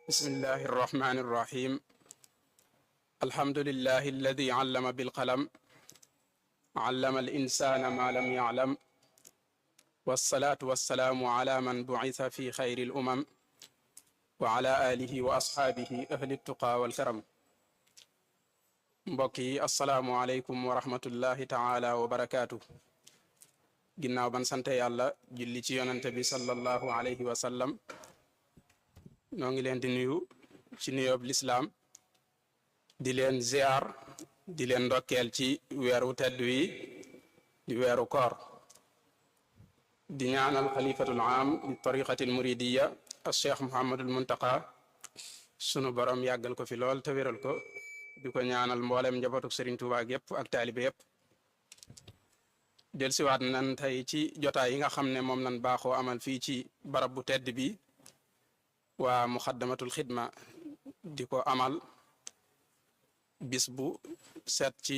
bismillahi irrahmani irrahim alhamdulillahi alladi allama bilqalam allama al insana ma lam yaclam wassalaatu wassalaamu ala man bucisa fi xayri l umam wa ala alihi wa asxaabihi ahli tuqa walkaram mbokk yi assalaamu aleykum wa rahmatullahi taala wa barakaatu ginnaaw ban sante yàlla julli ci yonante bi sallallahu alayhi wa sallam noo ngi leen di nuyu ci nuyoob lislaam di leen ziar di leen ndokkeel ci weeru tedd wi di weeru koor di ñaanal xalifatul aam di tariqatil muridiya al cheikh muhammadul muntaqa sunu borom yàggal ko fi lool te wéral ko di ko ñaanal mboolem njabootuk sëriñ Tuubaa yépp ak taalibe yépp delsiwaat nan tey ci jotaay yi nga xam ne moom lan baaxoo amal fii ci barab bu tedd bi waa muxaddamatul xidma di ko amal bis bu set ci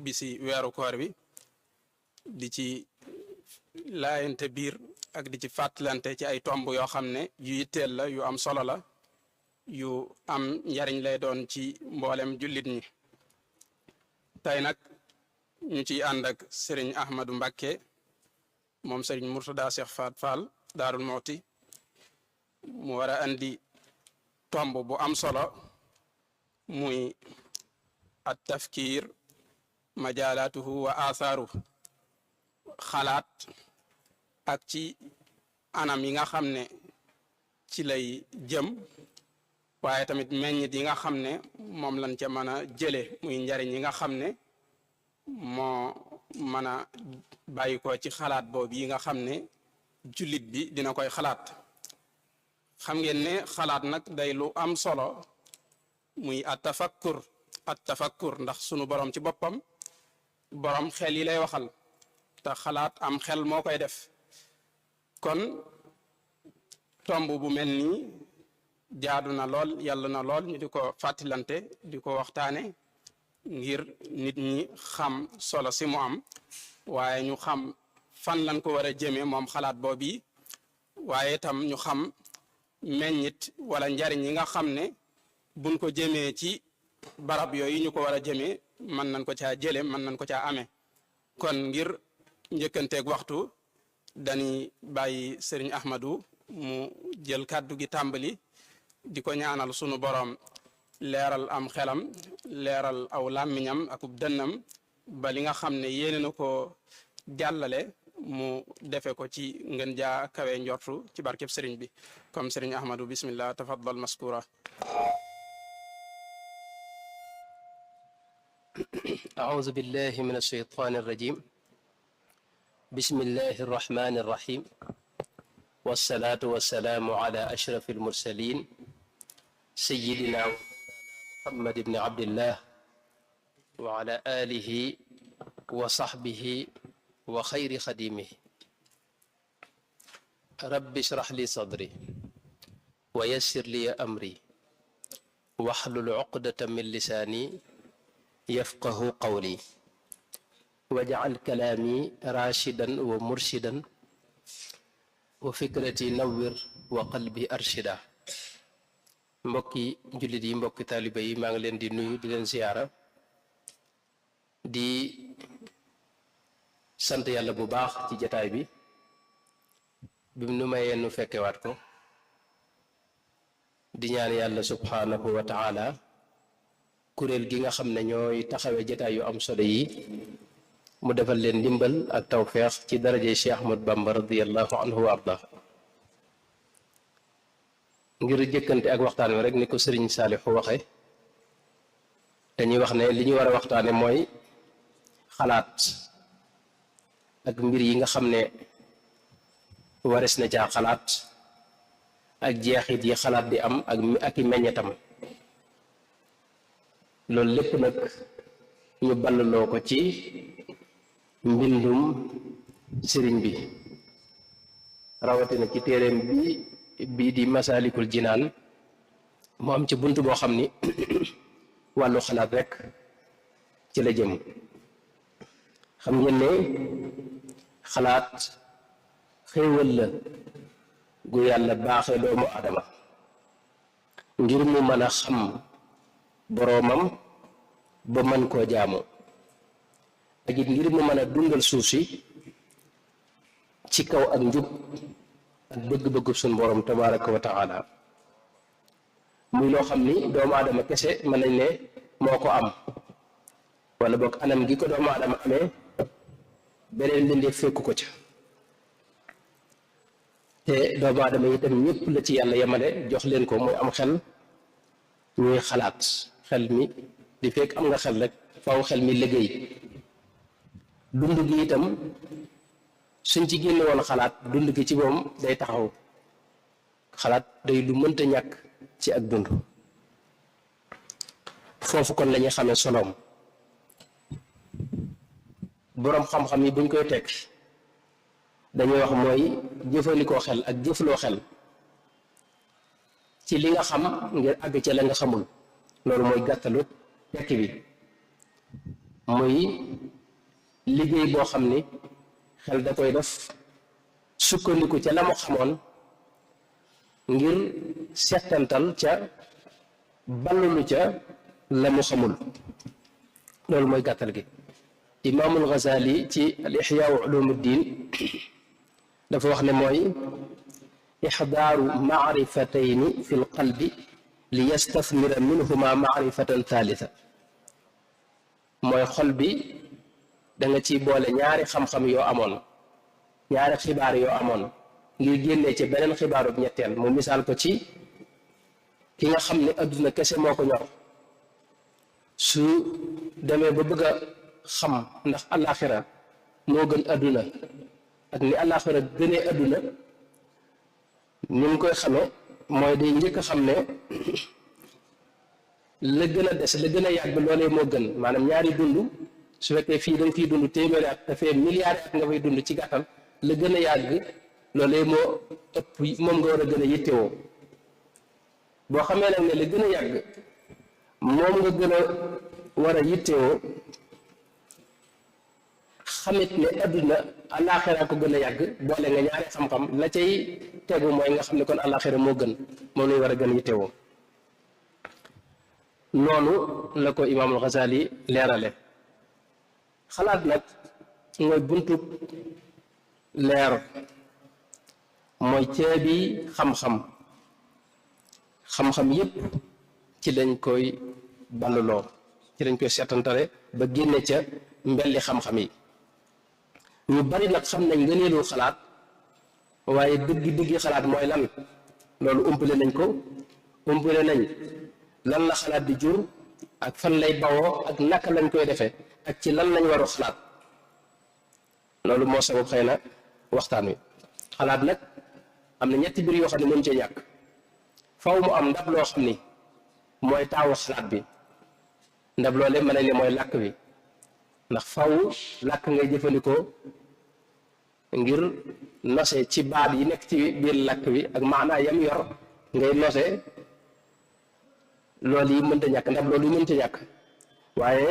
bisi weeru koor bi di ci laayante biir ak di ci fàttalante ci ay tomb yoo xam ne yu yitteel la yu am solo la yu am njariñ lay doon ci mboolem jullit ñi tey nag ñu ciy ànd ak sëriñ Ahmadu Mbàkke moom sëriñ Murtada Cheikh Faat Fall Daarul Muxti mu war a andi tomb bu am solo muy at tafkir majalatuhu wa athaaru xalaat ak ci anam yi nga xam ne ci lay jëm waaye tamit meññit yi nga xam ne moom lañ ca mën a jële muy njariñ yi nga xam ne moo mën a bàyyi ko ci xalaat boobu yi nga xam ne jullit bi dina koy xalaat xam ngeen ne xalaat nag day lu am solo muy at tafakkur ndax sunu borom ci boppam borom xel yi lay waxal te xalaat am xel moo koy def kon tomb bu mel nii jaadu na lool yàlla na lool ñu di ko fàttalante di ko waxtaane ngir nit ñi xam solo si mu am waaye ñu xam fan lañ ko war a jëme moom xalaat boobu yi waaye tam ñu xam meññit wala njariñ yi nga xam ne buñ ko jëmee ci barab yooyu ñu ko war a jëmee mën nañ ko caa jële mën nañ ko caa amee kon ngir njëkkanteeg waxtu dañuy bàyyi sëriñ Ahmadu mu jël kàddu gi tàmbali di ko ñaanal sunu boroom leeral am xelam leeral aw làmmiñam akub dënnam ba li nga xam ne yéene na ko jàllale mu defe ko ci ngeen jaa kawe njortu ci barkeb sëriñ bi comme sëriñ Ahmadu bismillah tafaddal maskura أعوذ بالله من الشيطان الرجيم بسم الله الرحمن الرحيم والصلاة والسلام على أشرف المرسلين سيدنا محمد بن عبد الله وعلى آله وصحبه وخير خديمه رب اشرح لي صدري ويسر لي أمري واحلل عقدة من لساني يفقه قولي واجعل كلامي راشدا ومرشدا وفكرتي نور وقلبي أرشدا mbokki jullit yi mbokki taaliba yi maa ngi leen di nuyu di leen ziyaara di sant yàlla bu baax ci jataay bi bi mu nu mayee nu fekkewaat ko di ñaan yàlla subhaanahu wa taala kuréel gi nga xam ne ñooy taxawee jataay yu am solo yi mu defal leen ndimbal ak tawfeex ci daraje Cheikh Ahmad Bamba radiyallahu anhu wa arda ngir jëkkante ak waxtaan wi rek ni ko sëriñ Saalixu waxe dañuy wax ne li ñu war a waxtaane mooy xalaat ak mbir yi nga xam ne wares na caa xalaat ak jeexit yi xalaat di am ak i meññetam loolu lépp nag ñu ballaloo ko ci mbindum sëriñ bi rawatina ci téereem bii di masaalikul jinaan mu am ci bunt boo xam ni wàllu xalaat rek ci la jëm xam ngeen ne xalaat xéewal la gu yàlla baaxee doomu adama ngir mu mën a xam boroomam ba mën koo jaamu ak it ngir mu mën a dundal suuf si ci kaw ak njub ak bëgg-bëggu suñ boroom tabaraka wa taala muy loo xam ni doomu aadama kese mën nañ ne moo ko am wala boog anam gi ko doomu aadama amee beneen mbindeef fekku ko ca te doomu aadama itam ñëpp la ci yàlla yemale jox leen ko muy am xel ñuy xalaat xel mi di fekk am nga xel rek faw xel mi liggéey dund gi itam suñ ci génne woon xalaat dund gi ci moom day taxaw xalaat day lu mënta ñàkk ci ak dund foofu kon lañuy xamee soloom boroom xam-xam yi buñ koy teg dañuy wax mooy jëfandikoo xel ak jëfloo xel ci li nga xam ngir àgg ca la nga xamul loolu mooy gàttalu tekki bi muy liggéey boo xam ni xel da koy def sukkandiku ca la mu xamoon ngir settantal ca ballulu ca la mu xamul loolu mooy gàttal gi imaamul Ghazali ci al ixyaau ulumuddin dafa wax ne mooy ixdaaru maarifatayni fi l qalbi li yastafmira minhuma maarifatan thalitha mooy xol bi da nga ciy boole ñaari xam-xam yoo amoon ñaari xibaar yoo amoon ngir génnee ci beneen xibaarub ñetteel mu misaal ko ci ki nga xam ne adduna kese moo ko ñor su demee ba bëgg a xam ndax àllaaxira moo gën adduna ak ni àllaaxira gënee adduna ni mu koy xamee mooy day njëkk a xam ne la gën a des la gën a yàgg loolee moo gën maanaam ñaari dund su fekkee fii da nga fiy dund téeméeri at dafee milliards at nga fay dund ci gàttal la gën a yàgg loolee moo ëpp moom nga war a gën a yittewoo boo xamee nag ne la gën a yàgg moom nga gën a war a yittewoo xamit ne adduna àllaaxira ko gën a yàgg boole nga ñaari xam-xam la cay tegu mooy nga xam ne kon àllaaxira moo gën moom lañu war a gën a yittewoo noonu la ko imaamul Ghazali leerale xalaat nag mooy buntu leer mooy ceebi xam-xam xam-xam yépp ci lañ koy balluloo ci lañ koy seetantale ba génne ca mbelli xam-xam yi ñu bari nag xam nañ ngëneelu xalaat waaye dëggi xalaat mooy lan loolu umpale nañ ko umpale nañ lan la xalaat di jur ak fan lay bawoo ak naka lañ koy defee ak ci lan lañ waru xalaat loolu moo sabab xëy na waxtaan wi xalaat nag am na ñetti mbir yoo xam ne mën cee ñàkk faw mu am ndab loo xam ni mooy taawu xalaat bi ndab loole mën nañ ne mooy làkk bi ndax faw làkk ngay jëfandikoo ngir nose ci baat yi nekk ci biir làkk bi ak maanaa yam yor ngay nose loolu yi mënta ñàkk ndab loolu yi mënta ñàkk waaye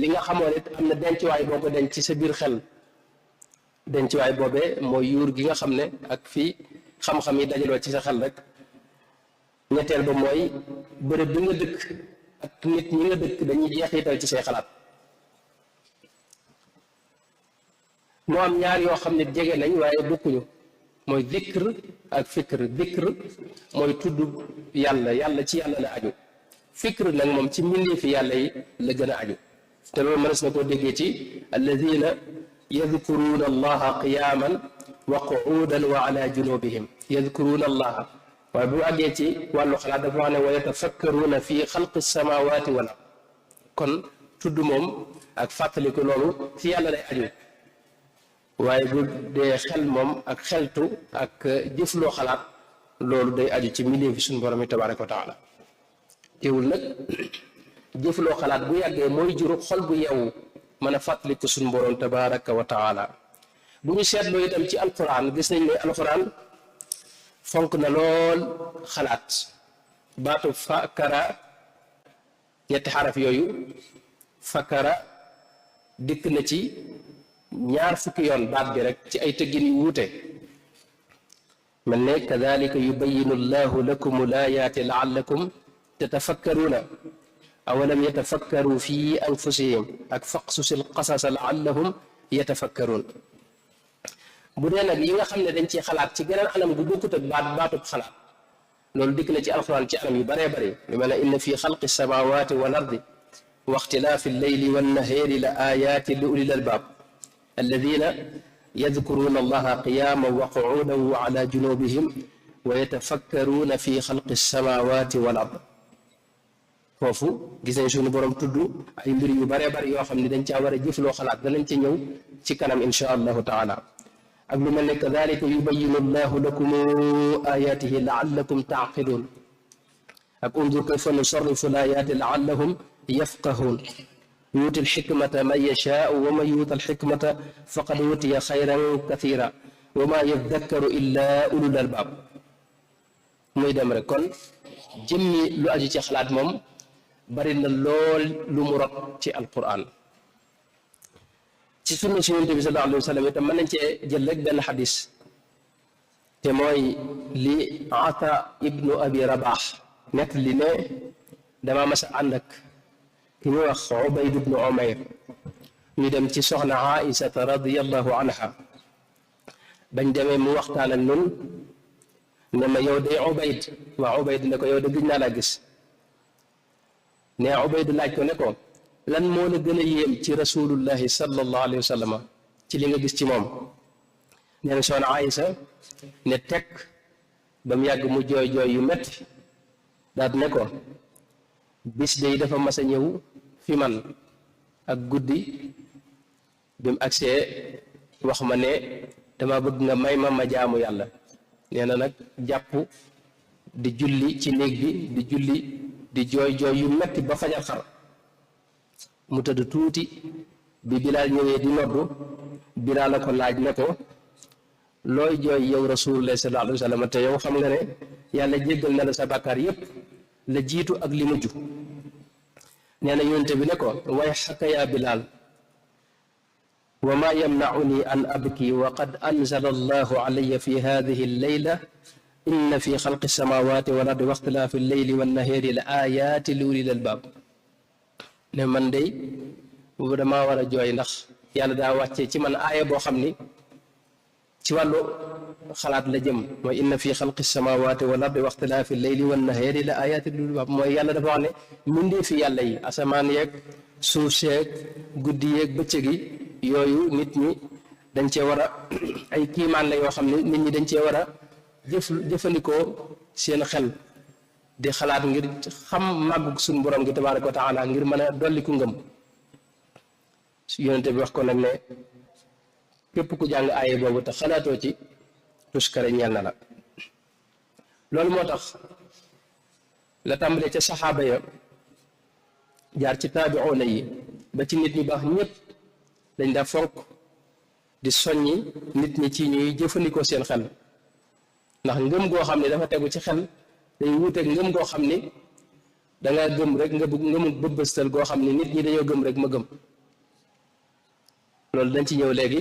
li nga xamoon it am na dencuwaay boo ko denc ci sa biir xel dencuwaay boobee mooy yuur gi nga xam ne ak fii xam-xam yi dajaloo ci sa xel rek ñetteel ba mooy bërëb bi nga dëkk ak nit ñi nga dëkk dañuy jeexital ci say xalaat moo am ñaar yoo xam ne jege nañ waaye bokkuñu mooy dikr ak fikr dikr mooy tudd yàlla ci yàlla la aju fikr nag moom ci mbindeefi yàlla yi la gën a aju te loolu mënees na koo déggee ci alladina yadkuruuna allaha qiyaman wa qu'udan wa ala junubihim yadkuruuna allaha waaye bu àggee ci wàllu xalaat dafa wax ne wa yatafakkaruuna fi xalqi samawati wal ard kon tudd moom ak fàttaliku loolu ci yàlla lay aju waaye bu dee xel moom ak xeltu ak jëfloo xalaat loolu day aju ci mbindeefi suñu borom yi tabaraka wa taala teewul nag jëfloo xalaat bu yàggee mooy juru xol bu yeewu mën a fàttaliku suñu borom tabaraka wa taala bu ñu seetloo itam ci alquran gis nañ ne alquran fonk na lool xalaat baatu fakara ñetti xaraf yooyu fakara dikk na ci ñaar fukki yoon baat bi rek ci ay tëggin yu wuute mel ne kadalika yubayinu llahu lakum laayaati laallakum tatafakkaruuna awalam yatafakkaru fi anfusihim ak faqsusil qasasa laallahum yatafakkaruun bu dee nag yi nga xam ne dañ ci xalaat ci geneen anam gu bokkut ak baatub xalaat loolu dikk na ci alquran ci anam yu baree bare lu mel ne inna fi xalqi samawati wal ardi wa ixtilaafi alleyli wannahaari la ayaati li ulil albaab alladina yadkuruuna allaha qiyaaman wa quudan wa ala junubihim wa yatafakkaruuna fi xalqi samawati wal ard foofu gis nañ suñu borom tudd ay mbir yu baree bari yoo xam ne dañ caa war a jëfloo xalaat danañ ci ñëw ci kanam insha allahu taala ak lu mel ne kadalika yubayinu llahu lakum ayaatihi laallakum taaqiluun ak undur kayfa nusarrifu laayaati laallahum yafqahuun yuuti alxikmata man yashaau wa man yuuta alxikmata faqad utiya xayran kathira wa ma yadakkaru illa ulul albaab muy dem rek kon jëmmi lu aju ci xalaat moom bari na lool lu mu rot ci alquran ci sunna si yonent bi sallallahu alayhi wa sallam itam mën nañ cee jël rek benn xadis te mooy li ata ibnu abi rabax nekk li ne dama mas a ànd ak ki ñuy wax ubayd ibnu umayr ñu dem ci soxna aïsata radiallahu anha bañ demee mu waxtaan ak nun ne ma yow day ubayd waa ubayd ne ko yow de gëj naa laa gis ne ubayd laaj ko ne ko lan moo la gën a yéem ci rasulullahi sallallahu alayhi wa sallam ci li nga gis ci moom nee na soxna Aysa ne tekk ba mu yàgg mu jooy jooy yu metti daal ne ko bis day dafa mas a ñëw fi man ak guddi bi mu agsee wax ma ne dama bëgg nga may ma jaamu yàlla nee na nag jàpp di julli ci néeg bi di julli di jooy jooy yu metti ba fajar xar mu tëdd tuuti bi bilaal ñëwee di noddu bilaal la ko laaj ne ko looy jooy yow rasulullah sallallahu alayhi wa sallam te yow xam nga ne yàlla jéggal na la sa bàkkaar yépp la jiitu ak li mujj nee na yonente bi ne ko way xaka yaa bilaal wa ma yamnauni an abki wa qad anzala allahu alayya fi hadihi alleyla inna fi xalqi samawati wal ardi wa ixtilaafi alleyli wannahaari la ayaati li ulil albaab ne man day boobu damaa war a jooy ndax yàlla daa wàccee ci man aaya boo xam ni ci wàllu xalaat la jëm mooy inna fi xalqi samawati wal ardi wa ixtilaafi alleyli wannahaari la ayaati li ulil albaab mooy yàlla dafa wax ne mbindee fi yàlla yi asamaan yeeg suuf seeg guddi yeeg bëccëg yi yooyu nit ñi dañ cee war a ay kiimaan la yoo xam ne nit ñi dañ cee war a jëfandikoo seen xel di xalaat ngir xam màggug suñu borom gi tabaaraka wa taala ngir mën a dolli ku ngëm yonente bi wax ko nag ne képp ku jàng aaye boobu te xalaatoo ci tuskare ñeel na la loolu moo tax la tàmbalee ca saxaaba ya jaar ci taabi'oona yi ba ci nit ñu baax ñépp dañ daa fonk di soññi nit ñi ci ñuy jëfandikoo seen xel ndax ngëm goo xam ne dafa tegu ci xel day wuuteeg ngëm goo xam ni danga gëm rek nga bëgg ngëmu bëbbëstal goo xam ni nit ñi dañoo gëm rek ma gëm loolu dañ ci ñëw léegi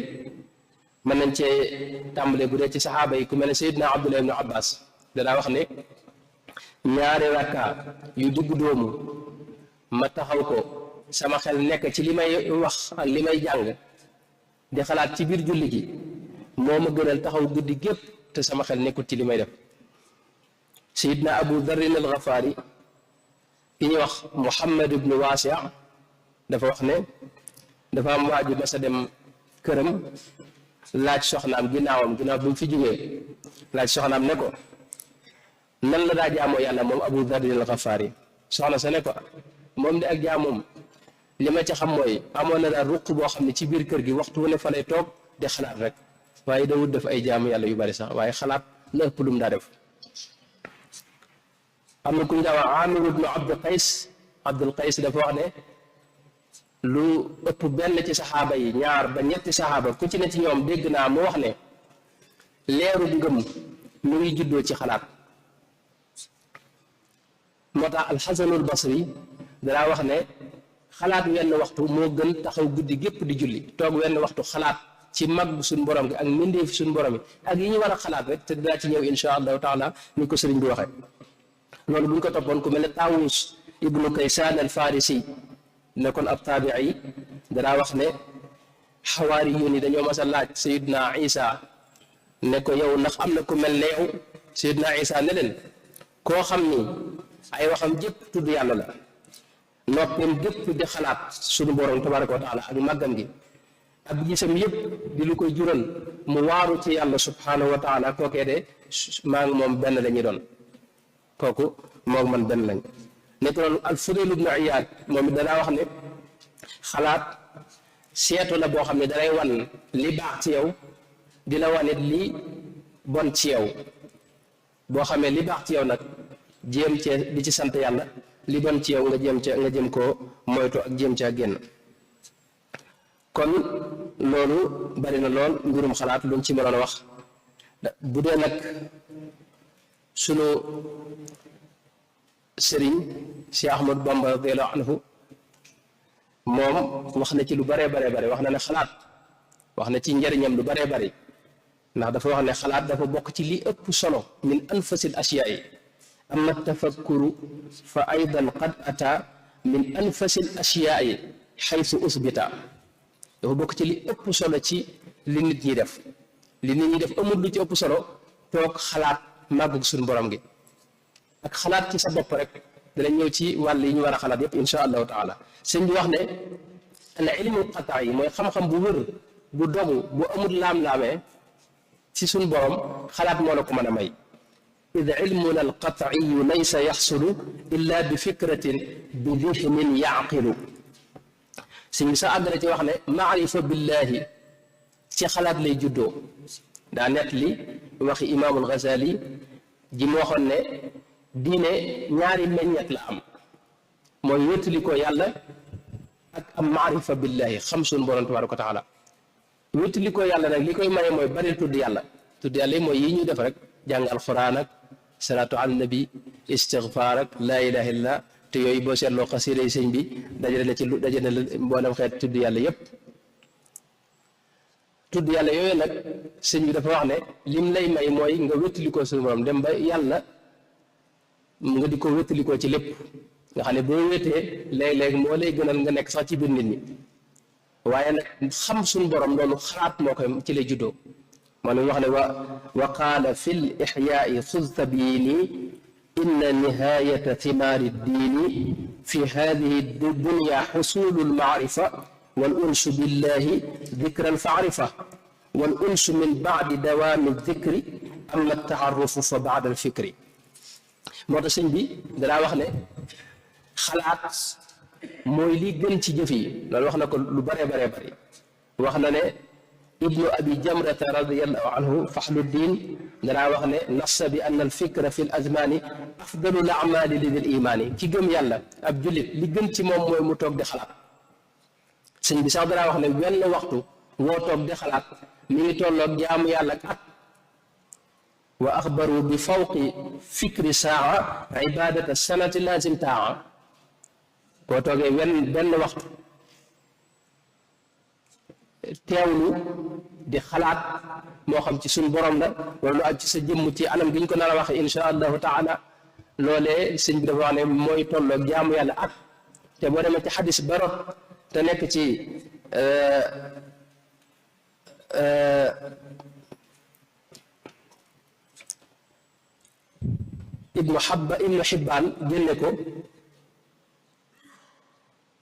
mën nañ cee tàmbalee bu dee ci saxaaba yi ku mel ne Seydina Abdullah ibnu Abbas danaa wax ne ñaari rakka yu digg doomu ma taxaw ko sama xel nekk ci li may wax ak li may jàng di xalaat ci biir julli gi moo ma gënal taxaw guddi gépp te sama xel nekkul ci li may def Seydina Abu Darrin al-Ghafari ki ñuy wax Muhammad ibnu Waasi dafa wax ne dafa am waaju mas a dem këram laaj soxnaam ginnaaw bi mu fi jógee laaj soxnaam ne ko nan la daa jaamoo yàlla moom Abu Darrin al-Ghafari soxna sa ne ko moom de ak jaamoom li ma ci xam mooy amoon na daal ruq boo xam ne ci biir kër gi waxtu wu ne fa lay toog di xalaat rek waaye dawut def ay jaamu yàlla yu bari sax waaye xalaat la ëpp lu mu daa def am na ku ñu daa wax Amir ibnu Abdul Qays dafa wax ne lu ëpp benn ci saxaaba yi ñaar ba ñetti saxaaba ku ci ne ci ñoom dégg naa mu wax ne leeru ngëm mu ngi juddoo ci xalaat moo tax alxasanul basri danaa wax ne xalaat wenn waxtu moo gën taxaw guddi gépp di julli toog wenn waxtu xalaat ci mag suñu borom gi ak mbindeef suñu borom yi ak yi ñu war a xalaat rek te dinaa ci ñëw insha allahu taala ni ko sëriñ bi waxee loolu bu ñu ko toppoon ku mel ne Taawus ibnu Kaysaan al Farisi nekkoon ab taabii yi danaa wax ne xawaari yu ni dañoo mas a laaj Sayyidna Isa ne ko yow ndax am na ku mel ne yow Sayyidna Isa ne leen koo xam ni ay waxam jëpp tudd yàlla la noppam gépp di xalaat suñu borom tabaraka wa taala ak màggam gi ak gisam yëpp di lu koy jural mu waaru ci yàlla subhanahu wa taala kookee de maa ngi moom benn la ñuy doon kooku moom man benn lañ nekk noonu al Fudayl ibnu Iyaad moom it danaa wax ne xalaat seetu la boo xam ne dalay wan li baax ci yow di la wan it li bon ci yow boo xamee li baax ci yow nag jéem cee di ci sant yàlla li bon ci yow nga jéem koo moytu ak jéem caa génn kon loolu bari na lool mbirum xalaat luñ ci mënoon a wax bu dee nag sunu sëriñ Cheikh Ahmadou Bamba radiyallahu anhu moom wax na ci lu baree bare bare wax na ne xalaat wax na ci njariñam lu baree bari ndax dafa wax ne xalaat dafa bokk ci li ëpp solo min anfasil asyaa yi amma tafakkuru fa aydan qad ata min anfasil asyaa yi xaytu usbita dafa bokk ci li ëpp solo ci li nit ñi def li nit ñi def amul lu ci ëpp solo toog xalaat màggug suñu borom gi ak xalaat ci sa bopp rek dana ñëw ci wàll yi ñu war a xalaat yépp insha allahu taala sëñ bi wax ne al ilmu qataa yi mooy xam-xam bu wër bu dogu bu amul laam-laamee ci suñ borom xalaat moo la ko mën a may id ilmuna al qataiyu laysa yaxsulu illa bi fikratin bi dihnin yaqilu sëñ bi sax àggale ci wax ne maarifa billahi ci xalaat lay juddoo daa nett li waxi imaamul Ghazali ji mu waxoon ne diine ñaari meññet la am mooy wéttali ko yàlla ak am maarifa billahi xam suñu borom tabaraka wa taala wéttali ko yàlla nag li koy maye mooy bari tudd yàlla yi mooy yi ñuy def rek jàng alquran ak salaatu ala nabi istigfaar ak laa ilaha illa te yooyu boo seetloo xasiida yi sëñ bi dajale na ci lu dajale na mboolem xeet tudd yàlla yépp tudd yàlla yooyu nag sëñ bi dafa wax ne lim lay may mooy nga wéttali ko suñu borom dem ba yàlla nga di ko wéttalikoo ci lépp nga xam ne boo wéetee léeg-léeg moo lay gënal nga nekk sax ci biir nit ñi waaye nag xam suñu borom loolu xalaat moo koy ci lay juddoo maanaam wax ne wa qaala fi l ixyaai xud tabiini inna nihayata thimaari ddiini fi hadihi dunya xusulu lmaarifa wal unsu billahi dikran faarifa wal unsu min baadi dawaami dikri amma taarufu fa baada alfikri moo tax sëñ bi danaa wax ne xalaat mooy li gën ci jëf yi loolu wax na ko lu baree baree bari wax na ne ibnu abi jamrata radiallahu anhu faxluddin danaa wax ne nassa bi anna alfikra fi l azmaani afdalu l amali li dil imaani ki gëm yàlla ab jullit li gën ci moom mooy mu toog di xalaat sëñ bi sax danaa wax ne wenn waxtu woo toog di xalaat mi ngi tolloog jaamu yàlla ak at wa axbaru bi fawqi fikri saa ibadata sanati lazim taa boo toogee benn waxtu teewlu di xalaat moo xam ci suñ borom la wala lu aj ci sa jëmm ci anam gi ñu ko nar a waxe insha allahu taala loolee sëñ bi dafa wax ne mooy tolloog jaamu yàlla at te boo demee ci xadis barot te nekk ci ibnu xibbaan génne ko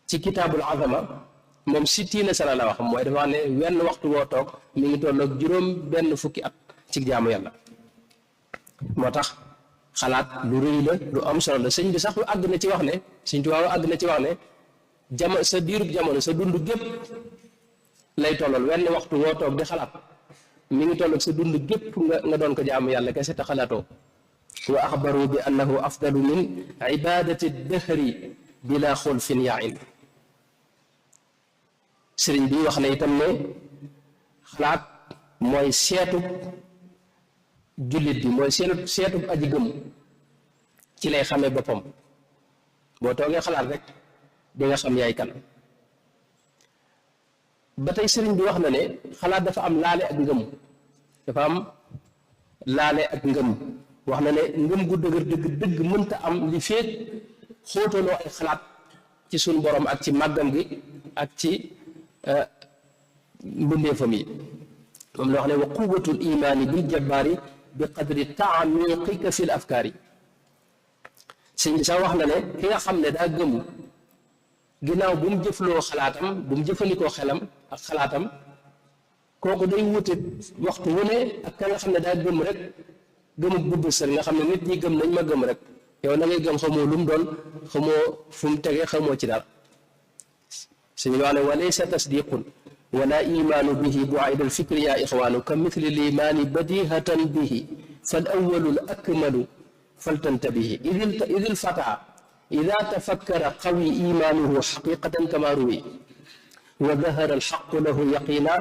ci kitaabul azama moom sittiina sana la wax mooy dafa wax ne wenn waxtu woo toog mi ngi tolloog juróom benn fukki at ci jaamu yàlla moo tax xalaat lu rëy la lu am solo la sëñ bi sax lu àgg na ci wax ne sëñ Tuubaa àgg na ci wax ne sa diirub jamono sa dund gépp lay tollool wenn waxtu woo toog di xalaat mi ngi tolloog sa dund gépp nga doon ko jaamu yàlla kese te xalaatoo wa axbaru bi annahu afdalu min ibadati dëhri bila xulfin yain sëriñ bi wax na itam ne xalaat mooy seetub jullit bi mooy seetub aji gëm ci lay xamee boppam boo toogee xalaat rek di nga xam yaay kan ba tey sëriñ bi wax na ne xalaat dafa am laale ak ngëm dafa am laale ak ngëm wax na ne ngëm gu dëgër dëgg mënta am li feek xóotaloo ay xalaat ci suñ borom ak ci màggam gi ak ci mbindeefam yi moom la wax ne wa quwatul imaani bil jabbaari bi qadri taamiqika fi l afkaari sëñ bi sax wax na ne ki nga xam ne daa gëm ginnaaw bu mu jëfloo xalaatam bu mu jëfandikoo xelam ak xalaatam kooku day wute waxtu wu ne ak ka nga xam ne daa gëm rek gëmu bubb sër nga xam ne nit ñi gëm nañ ma gëm rek yow na ngay gëm xamoo lu mu doon xamoo fu mu tege xamoo ci dara suñu wax ne wa laysa tasdiqun wala imaanu bihi bu'ayda alfikri ya ixwaanu ka mithli limaani badihatan bihi fal awalu l akmalu faltantabihi id il fata ida tafakkara qawi imaanuhu xaqiqatan kama ruwi wa dahara alxaqu lahu yaqina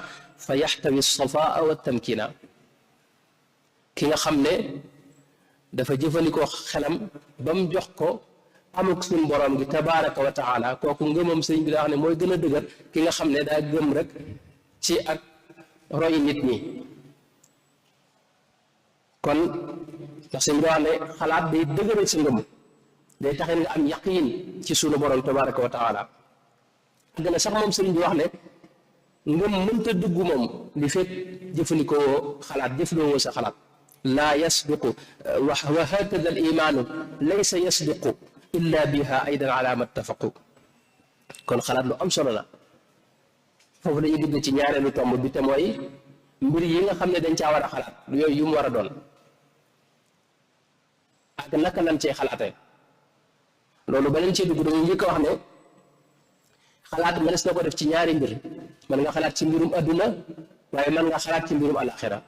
fa yaxtawi alsafaa wa tamkina ki nga xam ne dafa jëfandikoo xelam ba mu jox ko amuk suñ borom gi tabaraka wa taala kooku ngëmam sëñ bi daa wax ne mooy gën a dëgër ki nga xam ne daa gëm rek ci ak roy nit ñi kon ndax sëñ bi daa wax ne xalaat day dëgëral sa ngëm day taxin nga am yaqiin ci sunu borom tabaraka wa taala gën a sax moom sëriñ bi wax ne ngëm mënta dugg moom li fekk jëfandikoo xalaat jëfloo sa xalaat laa yasbiqu wa hakada al imaanu laysa yasbiqu illa biha aydan ala ma ttafaqu kon xalaat lu am solo la foofu dañuy dugg ci ñaareelu tomb bi te mooy mbir yi nga xam ne dañ caa war a xalaat yooyu yu mu war a doon ak naka lañ cee xalaatee loolu ba leen cee dugg dañuy njëkk a wax ne xalaat mënees na ko def ci ñaari mbir mën nga xalaat ci mbirum adduna waaye mën nga xalaat ci mbirum alaxira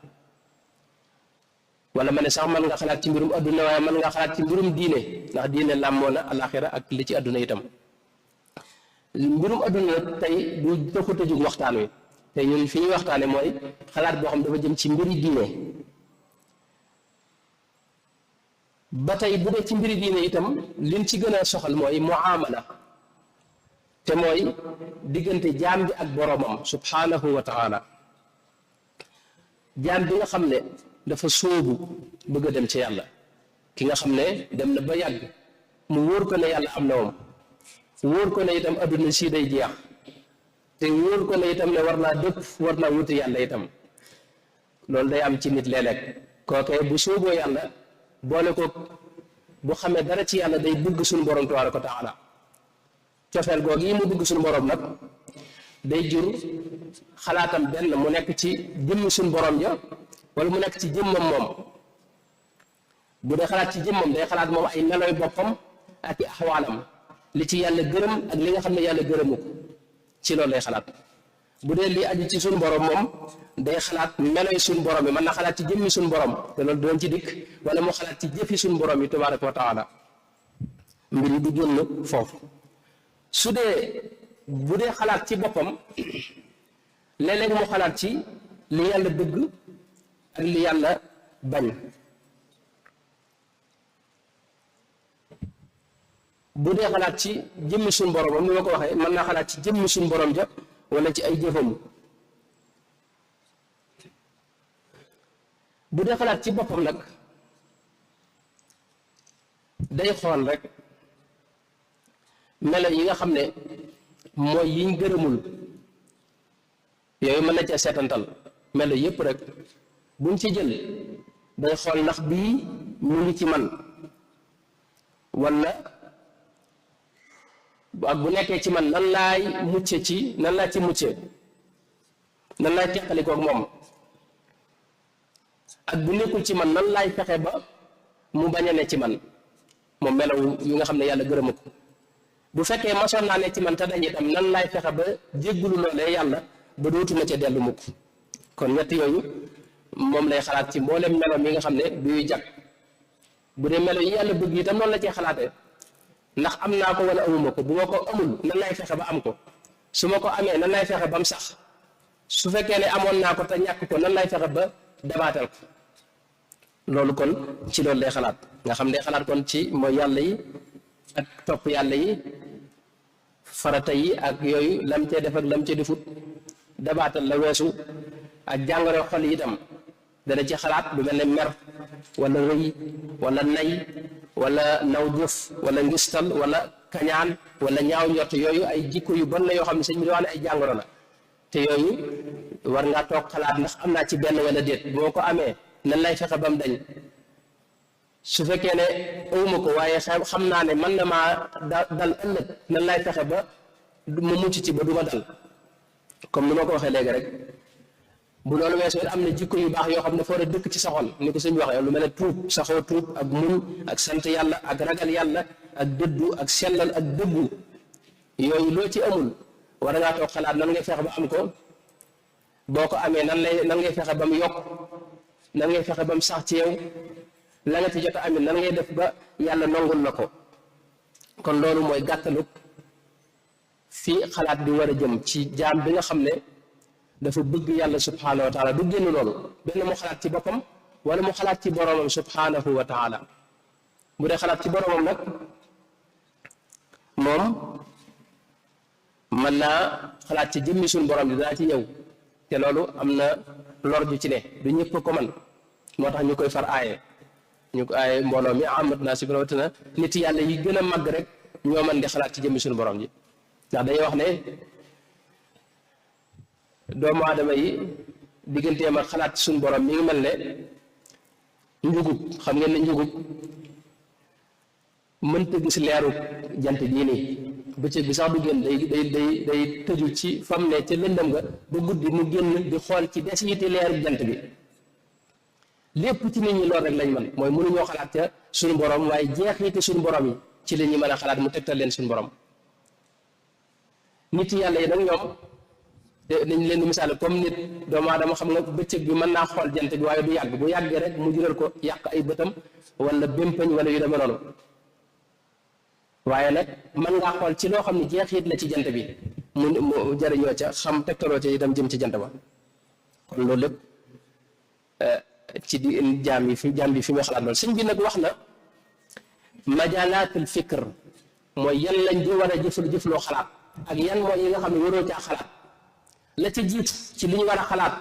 wala ma ne sax mën nga xalaat ci mbirum adduna waaye mën nga xalaat ci mbirum diine ndax diine làmmoo na alaxira ak li ci adduna itam mbirum adduna tey du taxut a jóg waxtaan wi te ñun fi ñuy waxtaane mooy xalaat boo xam dafa jëm ci mbiri diine ba tey bu dee ci mbiri diine itam liñ ci gën a soxal mooy muamala te mooy diggante jaam bi ak boroomam subhanahu wa taala jaam bi nga xam ne dafa sóobu bëgg a dem ci yàlla ki nga xam ne dem na ba yàgg mu wóor ko ne yàlla am na moom wóor ko ne itam adduna si day jeex te wóor ko ne itam ne war naa dëpp war naa wuti yàlla itam loolu day am ci nit léeg-léeg kookee bu sóoboo yàlla boole ko bu xamee dara ci yàlla day bëgg suñu borom tabaaraka wa taala cofeel googu yi mu bëgg suñu borom nag day jur xalaatam benn mu nekk ci jëmmi suñu borom ja wala mu nekk ci jëmmam moom bu dee xalaat ci jëmmam day xalaat moom ay meloy boppam ak i axwaalam li ci yàlla gërëm ak li nga xam ne yàlla gërëmu ko ci loolu lay xalaat bu dee li aju ci suñu borom moom day xalaat meloy suñu borom yi mën na xalaat ci jëmmi suñu borom te loolu doon ci dikk wala mu xalaat ci jëfi suñu borom yi tabaraka wa taala mbir yi du génn foofu su dee bu dee xalaat ci boppam léeg-léeg mu xalaat ci li yàlla bëgg ak li yàlla bañ bu dee xalaat ci jëmmi suñu boromam ni ma ko waxee mën naa xalaat ci jëmmi suñu borom ja wala ci ay jëfam bu dee xalaat ci boppam nag day xool rek melo yi nga xam ne mooy yiñ gërëmul yooyu mën na ca seetantal melo yépp rek buñ ci jël day xool ndax bii mu ngi ci man wala ak bu nekkee ci man nan laay mucce ci nan laa ci mucce nan laay teqalikook moom ak bu nekkul ci man nan laay fexe ba mu bañ a ne ci man moom melaw yi nga xam ne yàlla gërëma ko bu fekkee masoon naa ne ci man te dañ itam nan laay fexe ba jéggulu loolee yàlla ba dootuma ca dellu mukk kon ñett yooyu moom lay xalaat ci mboolem melo mi nga xam ne duy jag bu dee melo yi yàlla bëgg itam noonu la cee xalaatee ndax am naa ko wala amuma ko bu ma ko amul nan lay fexe ba am ko su ma ko amee nan lay fexe ba mu sax su fekkee ne amoon naa ko te ñàkk ko nan lay fexe ba dabaatal ko loolu kon ci loolu lay xalaat nga xam ne xalaat kon ci mooy yàlla yi ak topp yàlla yi farata yi ak yooyu lam cee def ak lam cee defut dabaatal la weesu ak jàngoro xol yi itam dana ci xalaat lu mel ne mer wala rëy wala nay wala naw jëf wala ngistal wala kañaan wala ñaaw njort yooyu ay jikko yu bon la yoo xam ne sëñ bi wax ne ay jàngoro la te yooyu war ngaa toog xalaat ndax am naa ci benn wala déet boo ko amee nan lay fexe ba mu dañ su fekkee ne awuma ko waaye xam naa ne man na maa dal ëllëg nan lay fexe ba mu mucc ci ba du ma dal comme ni ma ko waxee léegi rek bu loolu weesoo am na jikko yu baax yoo xam ne foo war a dëkk ci sa xol ni ko sëñ bi waxee lu mel ne tuub saxoo tuub ak muñ ak sant yàlla ak ragal yàlla ak dëddu ak sellal ak dëggu yooyu loo ci amul war ngaa toog xalaat nan ngay fexe ba am ko boo ko amee nan ngay fexe ba mu yokk nan ngay fexe ba mu sax ci yow la nga ci jot a amit nan ngay def ba yàlla nongul la ko kon loolu mooy gàttaluk fii xalaat bi war a jëm ci jaam bi nga xam ne dafa bëgg yàlla subhaanahu wa taala du génn loolu benn mu xalaat ci boppam wala mu xalaat ci boromam subhaanahu wa taala bu dee xalaat ci boromam nag moom mën naa xalaat ci jëmmi suñu borom bi daa ci ñëw te loolu am na lor ju ci ne du ñëpp ko man moo tax ñu koy far aaye ñu ko aaye mbooloo mi amat naa si rawatina nit yàlla yi gën a màgg rek ñoo mën di xalaat ci jëmmi suñu borom ji ndax dañuy wax ne doomu aadama yi digganteem ak xalaat ci suñu borom mi ngi mel ne njugub xam ngeen ne njugub mënta gis leeru jant bii nii bëccëg bi sax du génn day tëju ci fam ne ca lëndëm nga ba guddi mu génn di xool ci des yiti leeru jant bi lépp ci nit ñi loolu rek lañ mën mooy mënuñoo xalaat ca suñu borom waaye jeexiti suñu borom yi ci la ñuy mën a xalaat mu tegtal leen suñu borom nit yàlla yi nag ñoom dañ leen di misaal comme nit doomu aadama xam nga bëccëg bi mën naa xool jant bi waaye du yàgg bu yàggee rek mu jural ko yàq ay bëtam wala bémpañ wala yu demee noonu waaye nag mën ngaa xool ci loo xam ne jeexit la ci jant bi mu jëriñoo ca xam tegtaloo ca itam jëm ci jant ba kon loolu lépp ci di jaam bi fi muy xalaat loolu sëñ bi nag wax na majalaatul fikr mooy yan lañ di war a jëfloo xalaat ak yan mooy yi nga xam ne waroo caa xalaat la ca jiitu ci li ñu war a xalaat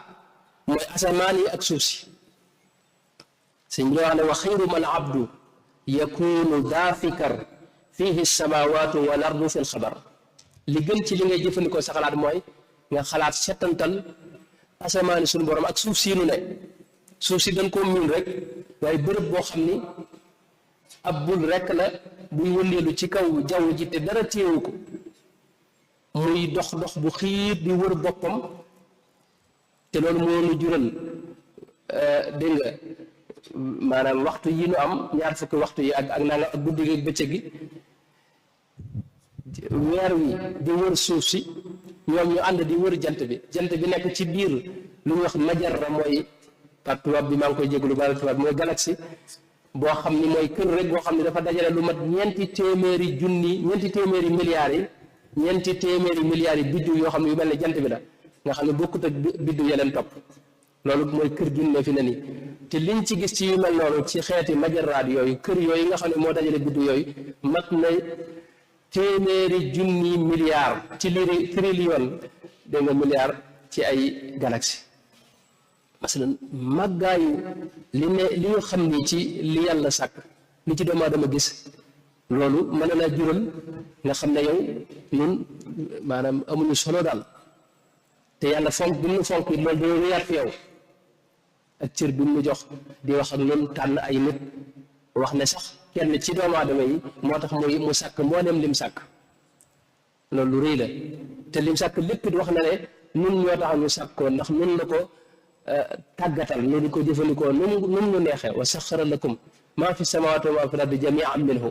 mooy asamaan yi ak suuf si sëñ bi wax ne wa xayru man abdu yakunu daa fikar fihi samawaatu wal ardu fi lxabar li gën ci li ngay jëfandikoo sa xalaat mooy nga xalaat settantal asamaani suñu borom ak suuf sii nu ne suuf si dañ koo miin rek waaye bërëb boo xam ni ab bul rekk la buy wëndeelu ci kaw jaww ji te dara téewu ko muy dox bu xiir di wër boppam te loolu moo nu jural dégg nga maanaam waxtu yi nu am ñaar fukki waxtu yi ak nanga ak guddi gi ak bëccëg gi weer wi di wër suuf si ñoom ñu ànd di wër jant bi nekk ci biir lu ñuy wax majarra mooy par tubaab bi maa ngi koy jégalu baal tubaab mooy galaxie boo xam ni mooy kër rek boo xam ne dafa dajale lu mat ñeenti téeméeri milliards yi biddiw yoo xam ne yu mel ne jant bi la nga xam ne bokkut ak biddiw ya leen topp loolu mooy kër gi ne fi ne nii te liñ ci gis ci yu mel noonu ci xeeti majaraat yooyu kër yooyu nga xam ne moo dajale biddiw yooyu mat na téeméeri junni milliards ci trillion dégg nga milliards ci ay galaxie masalan màggaayu li ñu xam ni ci li yàlla sàkk li ci doomu aadama gis loolu mën na laa jural nga xam ne yow ñun maanaam amuñu solo daal te yàlla fonk bi mu fonk it loolu dañoo wéyaat fi yow ak cër bi mu jox di wax ak ñun tànn ay nit wax ne sax kenn ci doomu aadama yi moo tax mu sàkk mboolem lim sàkk loolu lu rëy la te lim sàkk lépp it wax na ne nun ñoo tax ñu sàkk ko ndax nun la ko tàggatal nu di ko jëfandikoo nun nu neexee wa saxara lakum maa fi samawaati wa maa fi lardi jamian minhu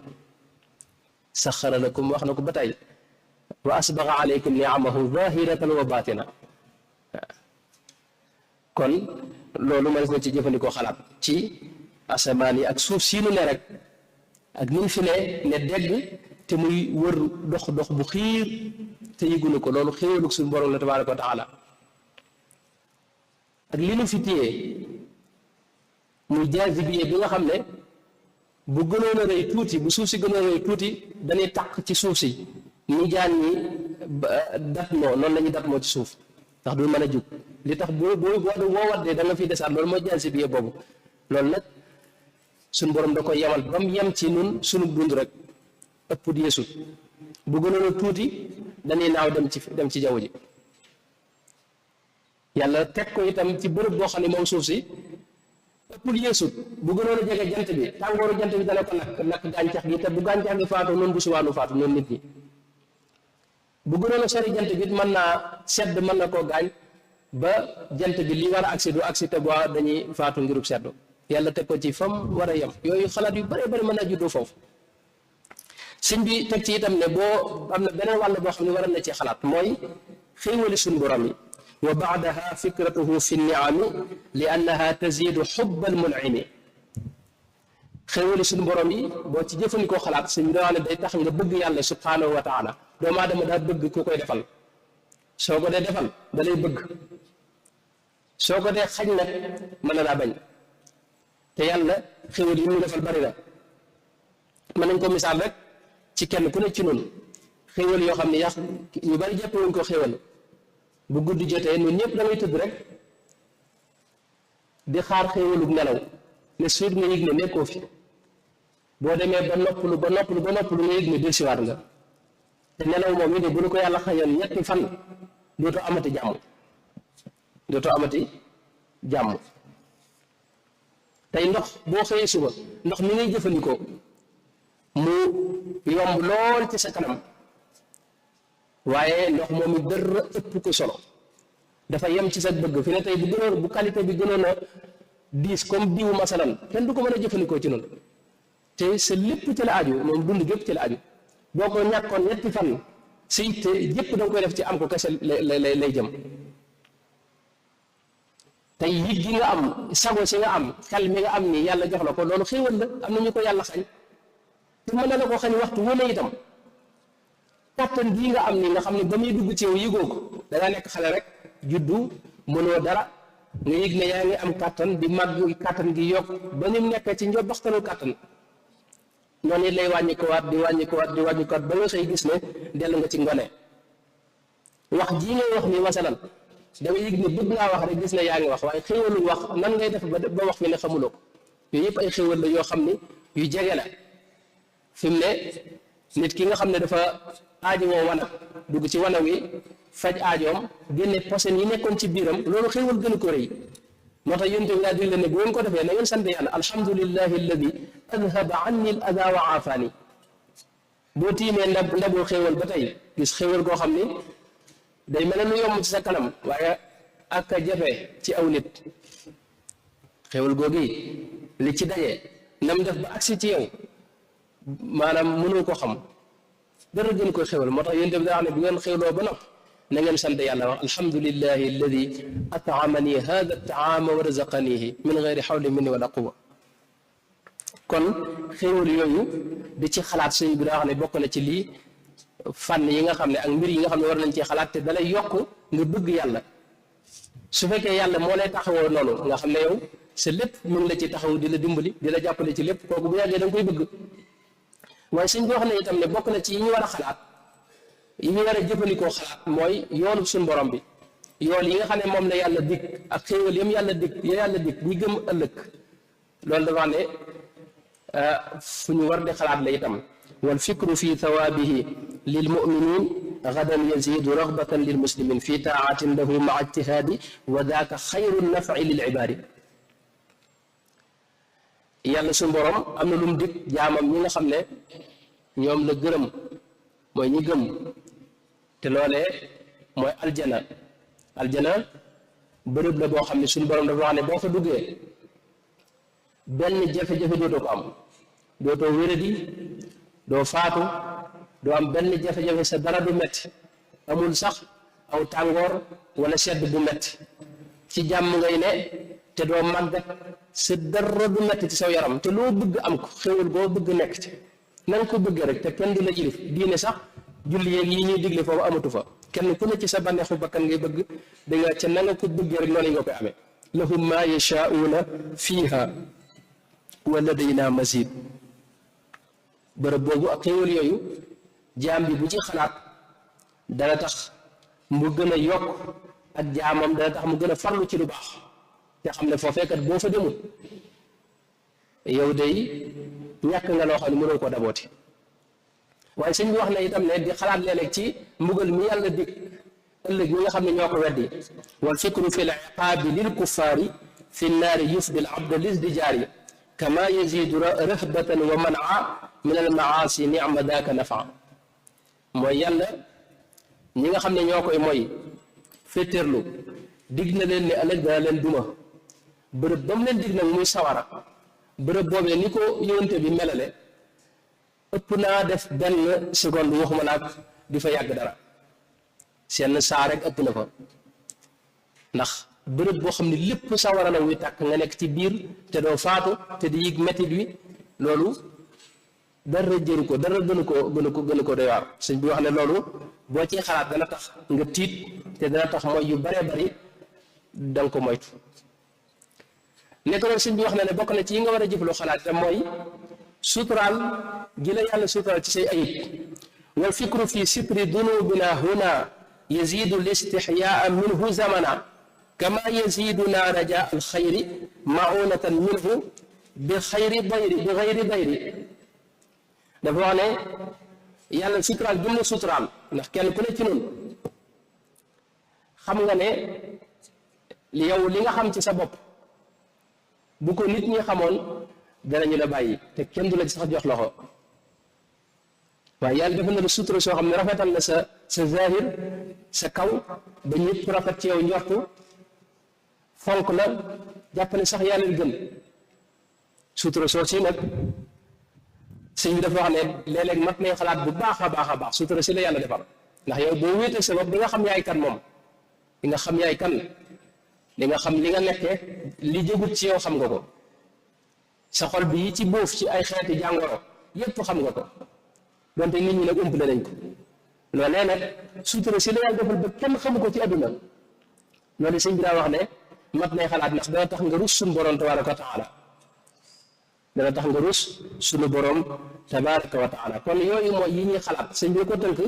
saxara lakum wax na ko ba tey wa asbaga alaykum niamahu zahiratan wa batina kon loolu mënees na ci jëfandikoo xalaat ci asamaan yi ak suuf sii nu ne rek ak ni mu fi ne dégg te muy wër dox bu xiir te yëgunu ko loolu xéewalug suñu borom la tabaraka wa taala ak li nu fi téye muy jaasibiye bi nga xam ne bu gënoon a rëy tuuti bu suuf si gënoon a rëy tuuti dañuy taq ci suuf si ni jaan ñi dat moo noonu la ñuy dat moo ci suuf ndax du mën a jug li tax boo waddee da nga fiy desaat loolu mooy jansi bi boobu loolu nag suñ borom da ko yemal ba mu yem ci nun sunu dund rek ëpp di yeesut bu gënoon a tuuti dañuy naaw dem ci jaww ji yàlla teg ko itam ci bërëb boo xam ne moom suuf si ëpp di yeesut bu gënoon a jege jant bi tàngooru jant bi dana ko nakk gàncax gi te bu gàncax gi faatu noonu bu subaa nu faatu noonu nit ñi bu gënoon a sori jant bi mën naa sedd mën na koo gaañ ba jant bi li war a agsi du agsi te boo dañuy faatu ngirub seddu yàlla teg ko ci fam war a yem yooyu xalaat yu bare bari mën naa juddoo foofu sëñ bi teg ci itam ne boo am na beneen wàll boo xam ne waral na ci xalaat mooy xéewali suñ borom yi wa baadaha fikratuhu fi niami li annaha tazidu xubba almunimi xéewali suñ borom yi boo ci jëfandikoo xalaat sëñ bi daa wax ne day tax nga bëgg yàlla subhanahu wa taala doomu aadama daa bëgg ku koy defal soo ko dee defal da lay bëgg soo ko dee xañ nag mën na laa bañ te yàlla xéwal yi mu defal bari na mën nañ ko misaal rek ci kenn ku ne ci noonu xéwal yoo xam ne yàq ñu bari jàppe wuñ ko xéwal bu guddi jotee ñun ñëpp da ngay tëdd rek di xaar xéwalug nelaw ne suut nga yëg ne nekkoo fi boo demee ba noppalu nga yëg ne delsiwaat nga te nelaw moom it bu nu ko yàlla xañoon ñetti fan dootoo amati jàmm tey ndox boo xëyee suba ndox mi ngay jëfandikoo mu yomb lool ci sa kanam waaye ndox moom it dara ëpp ko solo dafa yem ci sa bëgg fi ne tey bu qualité bi gënoon a diis comme diwu masalan kenn du ko mën a jëfandikoo ci noonu te sa lépp ci la aju moom dund gépp ci la aju boo ko ñàkkoon ñetti fan si te yëpp da nga koy def ci am ko kese lay jëm tey yit gi nga am sago si nga am xel mi nga am nii yàlla jox la ko loolu xéewal la am na ñu ko yàlla xañ te mën na la ko xañ waxtu wane itam kàttan gii nga am nii nga xam ne ba muy dugg ci yow yëgoo ko da nga nekk xale rek juddu mënoo dara nga yëg ne yaa ngi am kàttan di màgg kàttan gi yokk ba ñu nekk ci njobbaxtalu kàttan noonu it lay wàññi ko waat di wàññi ko waat ba nga xëy gis ne dellu nga ci ngone wax jii ngay wax nii masalan da nga yëg ne bëgg ngaa wax rek gis ne yaa ngi wax waaye xéwalu wax nan ngay def ba wax fi ne xamuloo ko yooyu yëpp ay xéwal la yoo xam ne yu jege la fi mu ne nit ki nga xam ne dafa aajo woo wanag dugg ci wanag wi faj aajoom génne posen yi nekkoon ci biiram loolu xéwal gën a ko rëy moo tax yonent bi daa digle ne bu ngeen ko defee na ngeen sant yàlla alhamdulillahi alladi adhaba anni al ada wa aafani boo tiimee ndabul xéwal ba tey gis xéwal goo xam ni day mel ne lu yomb ci sa kanam waaye ak a jafe ci aw nit xéwal googu li ci daje nam def ba agsi ci yow maanaam mënoo ko xam dara gën koy xéwal moo tax yonent bi daa wax ne bu ngeen xéwloo ba noppi na ngeen sant yàlla wax alhamdulillahi alladi at'amani hada taama wa razaqanihi min gayri xawli minni wala quwa kon xéwal yooyu di ci xalaat sëñ bi daa wax ne bokk na ci lii fànn yi nga xam ne ak mbir yi nga xam ne war nañ ci xalaat te dalay yokk nga bëgg yàlla su fekkee yàlla moo lay taxawoo noonu nga xam ne yow sa lépp mu ngi la ci taxaw di la dimbali di la jàppale ci lépp kooku bu yàggee da nga koy bëgg waaye sëñ bi wax ne itam ne bokk na ci yi ñu war a xalaat yi ñu war a jëfandikoo xalaat mooy yoolu suñu borom bi yool yi nga xam ne moom la yàlla dig ak xéewal yam yàlla dig ñi gëm ëllëg loolu dafa ne fu ñu war di xalaat la itam wal fikru fi thawaabihi lil muminin gadan yazidu ragbatan lil muslimin fi taatin lahu maa ijtihaadi wa daaka xayru nafi lil ibaadi yàlla suñu borom am na lu mu dig jaamam ñi nga xam ne ñoom la gërëm mooy ñi gëm te loolee mooy aljana bërëb la boo xam ne suñu borom dafa wax ne boo fa duggee benn jafe-jafe dootoo ko am dootoo wéradi doo faatu doo am benn jafe-jafe sa dara du metti amul sax aw tàngoor wala sedd bu metti ci jàmm ngay ne te doo màggat sa dara du metti ci saw yaram te loo bëgg am ko xéwal boo bëgg nekk ci na nga ko bëgg rek te kenn du la ilif diine sax julli yeeg yi ñuy digle foofu amatu fa kenn ku ne ci sa bànneexu bakkan ngay bëgg da nga ca na nga ko bëgg rek noonu nga koy amee lahum ma yashaa'una fiiha wa ladayna mazid bërëb boobu ak xéwal yooyu jaam bi bu ci xalaat dana tax mu gën a yokk ak jaamam dana tax mu gën a farlu ci lu baax te xam ne foofee kat boo fa demul yow day ñàkk nga loo xam ne mënoo koo dabooti waaye sëñ bi wax na itam ne di xalaat léeg-léeg ci mbugal mi yàlla dig ëllëg ñi nga xam ne ñoo ko weddi wal fikru fi l iqaabi lil kuffaari fi nnaari yufdi l abda lisdijaari kama yazidu rahbatan wa manaa min al maasi nicma daaka nafa mooy yàlla ñi nga xam ne ñoo koy mooy féetéerlu dig na leen ne ëllëg dana leen duma bërëb ba mu leen dig nag muy sawara bërëb boobee ni ko yónte bi melale ëpp naa def benn seconde waxuma laak di fa yàgg dara seen saa rek ëpp na fa ndax bërëb boo xam ne lépp sawara la wuy tàkk nga nekk ci biir te doo faatu te di yëg metit wi loolu dara jëru ko dara gënu ko doy waar sëñ bi wax ne loolu boo ci xalaat dana tax nga tiit te dana tax mooy yu baree bari danga ko moytu nekk loolu sëñ bi wax na ne bokk na ci yi nga war a jëfloo xalaat itam mooy suturaal gi la yàlla suturaal ci say ayib wal fikru fi sitri dunubina huna yazidu listixyaa minhu zamana kama yaziduna raja alxayri maunatan minhu bi xayri dayri dafa wax ne yàlla suturaal gën na suturaal ndax kenn ku ne ci noonu xam nga ne yow li nga xam ci sa bopp bu ko nit ñi xamoon danañu la bàyyi te kenn du la ci sax jox loxo waaye yàlla dafa na la sutura soo xam ne rafetal na sa zahir sa kaw ba ñëpp rafet ci yow njortu fonk la jàpp ne sax yàlla gën sutura soo si nag sëñ bi dafa wax ne léeg-léeg mat nañ xalaat bu baax a baax sutura si la yàlla defar ndax yow boo wéetee sa bopp di nga xam yaay kan moom di nga xam yaay kan li nga xam li nga nekkee li jógut ci yow xam nga ko sa xol bi yi ci bóof ci ay xeeti jàngoro yépp xam nga ko donte nit ñi nag umpale nañ ko loolee nag sutura si la yàlla defal ba kenn xamu ko ci àdduna loolu sëñ bi daa wax ne mat nay xalaat ndax dana tax nga rus suñu borom tabaraka wa taala dana tax nga rus suñu borom tabaraka wa taala kon yooyu mooy yi ñuy xalaat sëñ bi ko tënk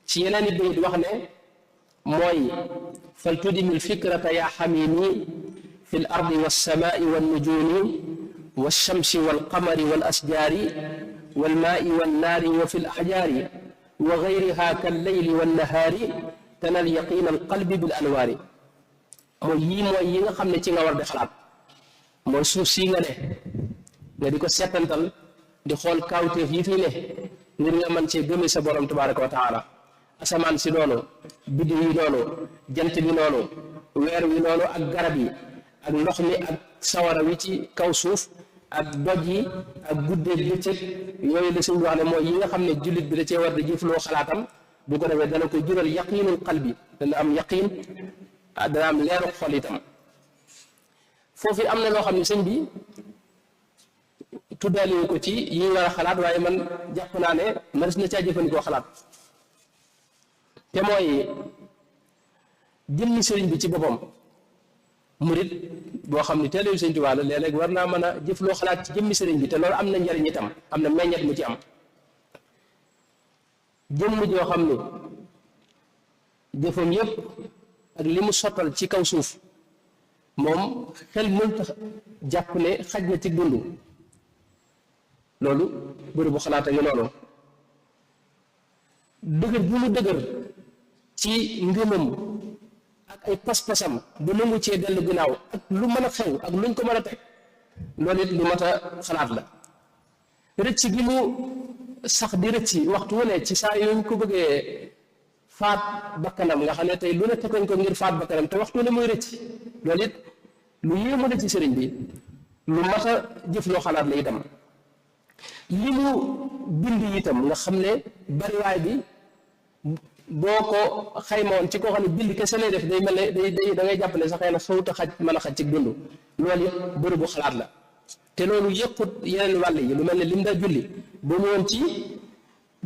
ci yeneen i bayit wax ne mooy fal tudimil fikrata yaa xamimi fi l ardi walsamaai wannujumi walchamsi walqamari walasjaari walmaai wannaari wa fi l axjaari wa gayriha kalleyli wannahaari tanal yaqina alqalbi bil anwaari mooy yii mooy yi nga xam ne ci nga war di xalaat mooy suuf sii nga ne nga di ko settantal di xool kaawteef yi fii ne ngir nga mën cee gëme sa borom tabaraka wa taala asamaan si noonu biddiw yi noonu jant bi noonu weer wi noonu ak garab yi ak ndox mi ak sawara wi ci kaw suuf ak doj yi ak guddeeg bëccëg yooyu la suñu wax ne mooy yi nga xam ne jullit bi da cee war di jëfloo xalaatam bu ko defee dana ko jural yaqiinul qalbi dana am yaqiin dana am leeru xol itam foofu am na loo xam ne sëñ bi tuddaaliwu ko ci yi war a xalaat waaye man jàpp naa ne mënees na caa jëfandikoo xalaat te mooy jëmmi sëriñ bi ci boppam murit boo xam ne teelewu sëriñ Tuubaa la léeg-léeg war naa mën a jëfloo xalaat ci jëmmi sëriñ bi te loolu am na njariñ itam am na meññet mu ci am jëmm joo xam ne jëfam yépp ak li mu sottal ci kaw suuf moom xel mënta jàpp ne xaj na ci dund loolu bëri bu xalaat a ngi noonu dëgër bu mu dëgër ci ngëmam ak ay pas-pasam ba nangu cee dellu ginnaaw ak lu mën a xew ak luñ ko mën a teg loolu it lu mat a xalaat la rëcc gi mu sax di rëcc waxtu wu ne ci saa yuñ ko bëggee faat bakkanam nga xam ne tey lu ne tegoñ ko ngir faat bakkanam te waxtu wu ne muy rëcc loolu it lu yéemu la ci sëriñ bi lu mat a jëf loo xalaat la itam li mu bind itam nga xam ne bariwaay bi boo ko xaymoon ci koo xam ne bind kese lay def day mel ne day da ngay jàpp ne sax xëy na xawut a xaj mën a xaj ci dund loolu yëpp bëri bu xalaat la te loolu yëqut yeneen wàll yi lu mel ne lim daa julli boo ñëwoon ci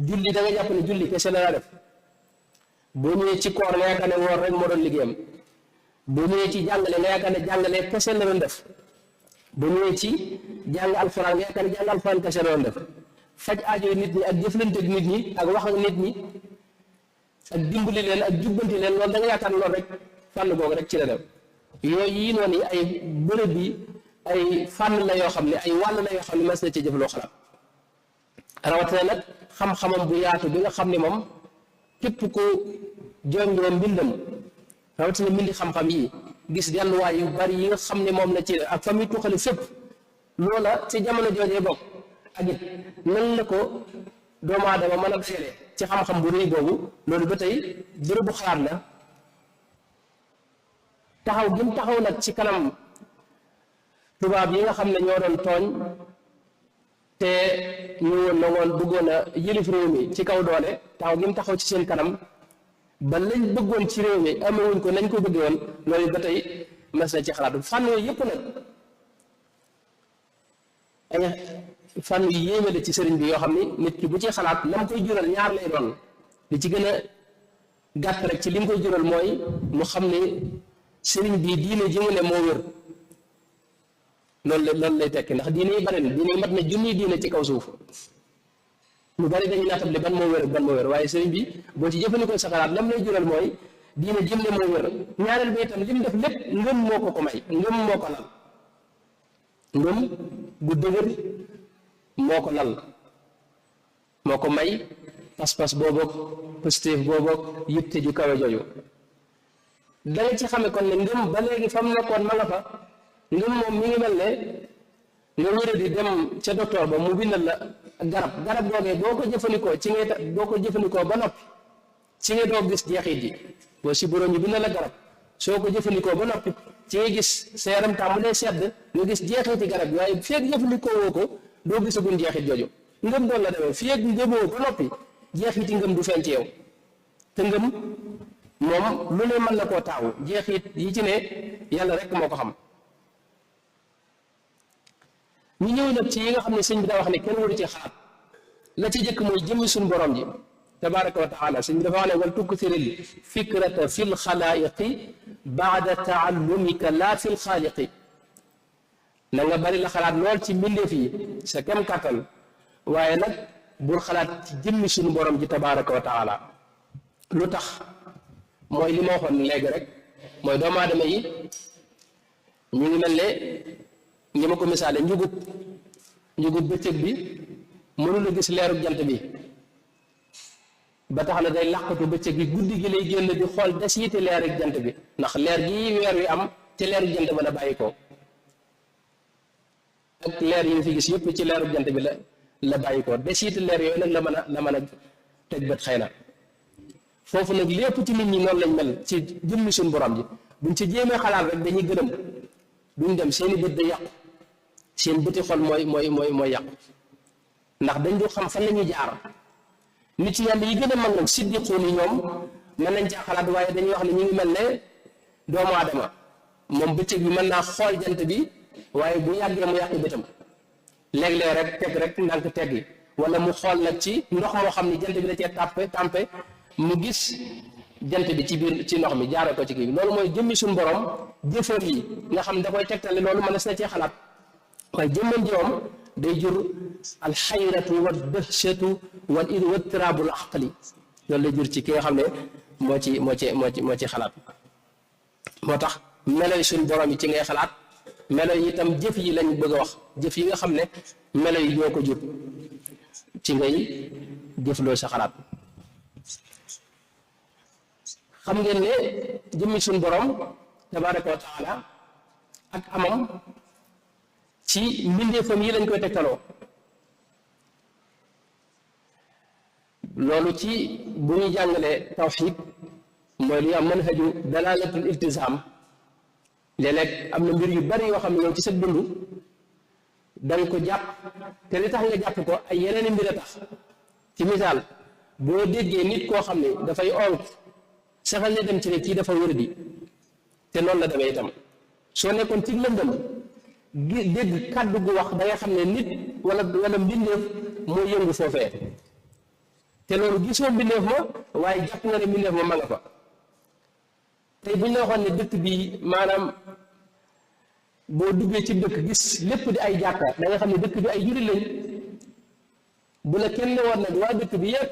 julli da nga jàpp ne julli kese la daa def boo ñëwee ci koor nga yaakaar ne woor rek moo doon liggéeyam boo ñëwee ci jàngale nga yaakaar ne jàngale kese la doon def boo ñëwee ci jàng alxuraan nga yaakaar ne jàng alxuraan kese la doon def faj aajo nit ñi ak jëflante nit ñi ak wax ak nit ñi ak dimbali leen ak jubbanti leen loolu da nga yaakaar loolu rek fànn googu rek ci la dem yooyu yi noonu yi ay bërëb yi ay fànn la yoo xam ne ay wàll la yoo xam ne mas na ci jëfloo xalaat rawatina nag xam-xamam bu yaatu bi nga xam ne moom képp ku jonjoo mbindam rawatina mbindi xam-xam yi gis delluwaay yu bari yi nga xam ne moom la ci ak fa muy tuxali fépp loola ci jamono joojee bokk ak it nan la ko doomu aadama mën a dajale ci xam-xam bu rëy boobu loolu ba tey bërëbu xalaat la taxaw gi mu taxaw nag ci kanam tubaab yi nga xam ne ñoo doon tooñ te ñu nangoon bëggoon a yëlif réew mi ci kaw doole taxaw gi mu taxaw ci seen kanam ba lañ bëggoon ci réew mi amewuñ ko nañ ko bëggee woon loolu ba tey mas na ci xalaat fànn yooyu yëpp nag ay fànn yu yéeme la ci sëriñ bi yoo xam ni nit ki bu ci xalaat lam koy jural ñaar lay doon li ci gën a gàtt rek ci li mu koy jural mooy mu xam ne sëriñ bi diine ji mu ne moo wér loolu lay tekki ndax diine yi bari na diine yi mat na junniy diine ci kaw suuf ñu bari dañuy naatable ban moo wér ban moo wér waaye sëriñ bi boo ci jëfandikoo sa xalaat lam lay jural mooy diine jëm ne moo wér ñaareel bi itam li mu def lépp ngëm moo ko ko may ngëm moo ko lal ngëm gu dëgër moo ko lal moo ko may pas-pas booboog positif booboog yitte ju kawe jooju da nga ci xame kon ne ngëm ba léegi fa mu nekkoon ma nga fa ngëm moom mi ngi mel ne nga wéra di dem ca docteur ba mu bindal la garab googee boo ko jëfandikoo ci ngay boo ko jëfandikoo ba noppi ci ngay doo gis jeexit yi boo si buróom ñu bindal la garab soo ko jëfandikoo ba noppi ci ngay gis sa yaram tàmbalee sedd nga gis jeexiti garab bi waaye feeg jëfandikoo woo ko doo gisagun jeexit jooju ngëm doon la demee feeg ngëmoo ba noppi jeexiti ngëm du feeñ ci yow te ngëm moom lu ne mën na koo taawu jeexit yi ci ne yàlla rek moo ko xam ñu ñëw nag ci yi nga xam ne sëñ bi daa wax ne kenn waru ci xalaat la ci jëkk mooy jëmmi suñu borom ji tabaraka wa taala sëñ bi dafa wax ne wal tukthiril fikrata fi lxalaiqi baada taallumika laa fi lxaaliqi na nga bari la xalaat lool ci mbindeef yi sa kem kàttan waaye nag bul xalaat ci jëmmi suñu borom ji tabaraka wa taala lu tax mooy li ma waxoon léegi rek mooy doomu aadama yi ñu ngi mel ne ñi ma ko misaale njugub bëccëg bi mënul a gis leerug jant bi ba tax na day làqatu bëccëg bi guddi gi lay génn di xool des yiti leerug jant bi ndax leer gi weer wi am ci leerug jant ba la bàyyi ko ak leer yi ñu fi gis yëpp ci leerug jant bi la bàyyi ko des yiti leer yooyu nag la mën a teg bët xëy na foofu nag lépp ci nit ñi noonu lañ mel ci jëmmi suñu borom ji buñ ci jéemee xalaat rek dañuy gëlëm duñ dem seeni bët da yàqu seen bëti xol mooy yàqu ndax dañ du xam fan la ñuy jaar nit ci yàlla yi gën a mag nag siddiquun yi ñoom mën nañ caa xalaat waaye dañuy wax ne ñu ngi mel ne doomu aadama moom bëccëg bi mën naa xool jant bi waaye bu yàggee mu yàqu bëtam léeg-léeg rek ndànk teggi wala mu xool nag ci ndox moo xam ne jant bi da cee tàmpe mu gis jant bi ci biir ci ndox mi jaaree ko ci kii bi loolu mooy jëmmi suñu borom jëfam yi nga xam da koy tegtale loolu mën na cee xalaat waaye jëmmam ji moom day jur alxayratu wa dahshatu wal ittiraabul aqli loolu lay jur ci ki nga xam ne moo ci xalaat moo tax melo yi suñu borom yi ci ngay xalaat melo yi itam jëf yi lañ bëgg a wax jëf yi nga xam ne melo yi ñoo ko jur ci ngay jëfloo sa xalaat xam ngeen ne jëmmi suñu borom tabaraka wa taala ak amam ci mbindeefam yi lañ koy tegtaloo loolu ci bu ñuy jàngalee tawxid mooy lu ñu am manhaju dalalatul iltizam léeg-léeg am na mbir yu bari yoo xam ne yow ci sa dund da nga ko jàpp te li tax nga jàpp ko ay yeneen mbir a tax ci misaal boo déggee nit koo xam ne dafay onk saxal ne dem ci ne kii dafa wéradi te noonu la demee itam soo nekkoon ci lëndëm dégg kàddu gu wax da nga xam ne nit wala mbindeef moo yëngu foofee te loolu gisoo mbindeef ma waaye jàpp nga ne mbindeef ma nga fa tey bu ñu la waxoon ne dëkk bi maanaam boo duggee ci dëkk gis lépp di ay jàkka da nga xam ne dëkk bi ay jullit lañ bu la kenn ne woon nag waa dëkk bi yëpp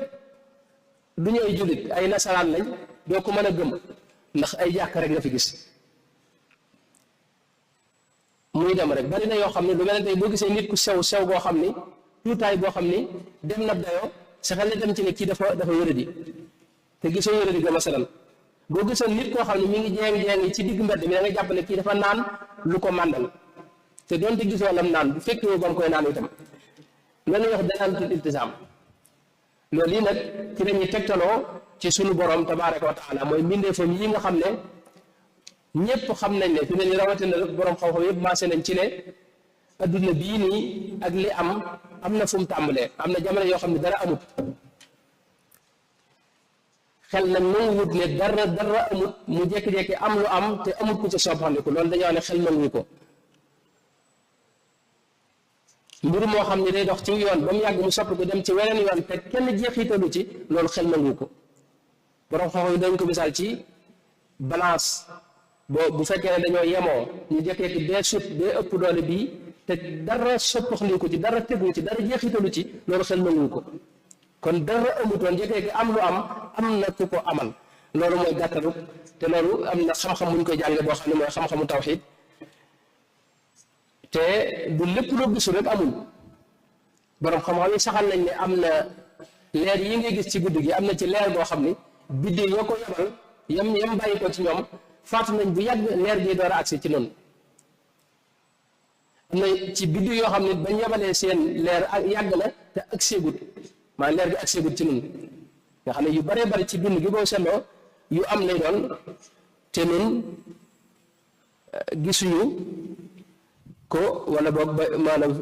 du ñu ay jullit ay nasaraan lañ doo ko mën a gëm ndax ay jàkk rek nga fi gis muy dem rek bari na yoo xam ne lu mel ne tey boo gisee nit ku sew sew boo xam ni tuutaay boo xam ni dem na dayoo sa xel ne dem ci ne kii dafa wéradi te gisoo wéradi ga masalan boo gisoon nit koo xam ne mi ngi jeeng ci digg mbedd mi da nga jàpp ne kii dafa naan lu ko màndal te doonte gisoo lam naan bu fekkee ba mu koy naan itam loolu la ñuy wax dalaalatul iltizaam loolu yi nag ci la ñuy tegtaloo ci sunu borom tabaaraka wa taala mooy mbindeefam yi nga xam ne ñëpp xam nañ ne fi ne ni rawatina borom xam-xam yëpp maase nañ ci ne adduna bii nii ak li am na fu mu tàmbalee am na jamono yoo xam ne dara amut xel nag nangu wut ne dara amut mu jékki-jékki am lu am te amut ku ci soppandiku loolu dañoo ne xel nangu ko mbir moo xam ne day dox ci yoon ba mu yàgg mu soppi ko dem ci weneen yoon te kenn jeexitalu ci loolu xel nangu ko borom xam-xam yi dañ ko misaal ci balance bu fekkee ne dañoo yemoo ñu jékki-jékki bee sut bee ëpp doole bii te dara soppaxli ko ci dara tegu ci dara jeexitalu ci loolu xel nangu ko kon dara amutoon jékki-jékki am lu am na ku ko amal loolu mooy gàttalu te loolu am na xam-xam bu ñu koy jàngee boo xam ne mooy xam-xamu tawxiid te du lépp loo gisul rek amul borom xam-xam yi saxal nañ ne am na leer yi ngay gis ci guddi gi am na ci leer boo xam ni biddew yoo ko yebal yam bàyyi ko ci ñoom faatu nañ bu yàgg leer gi door a agsi ci noonu am na ci biddew yoo xam ne bañ yebalee seen leer ak yàgg na te ak seegut maa leer bi ak seegut ci noonu nga xam ne yu baree bari ci dund gi boo seetloo yu am lay doon te nun gisuñu ko wala boog maanaam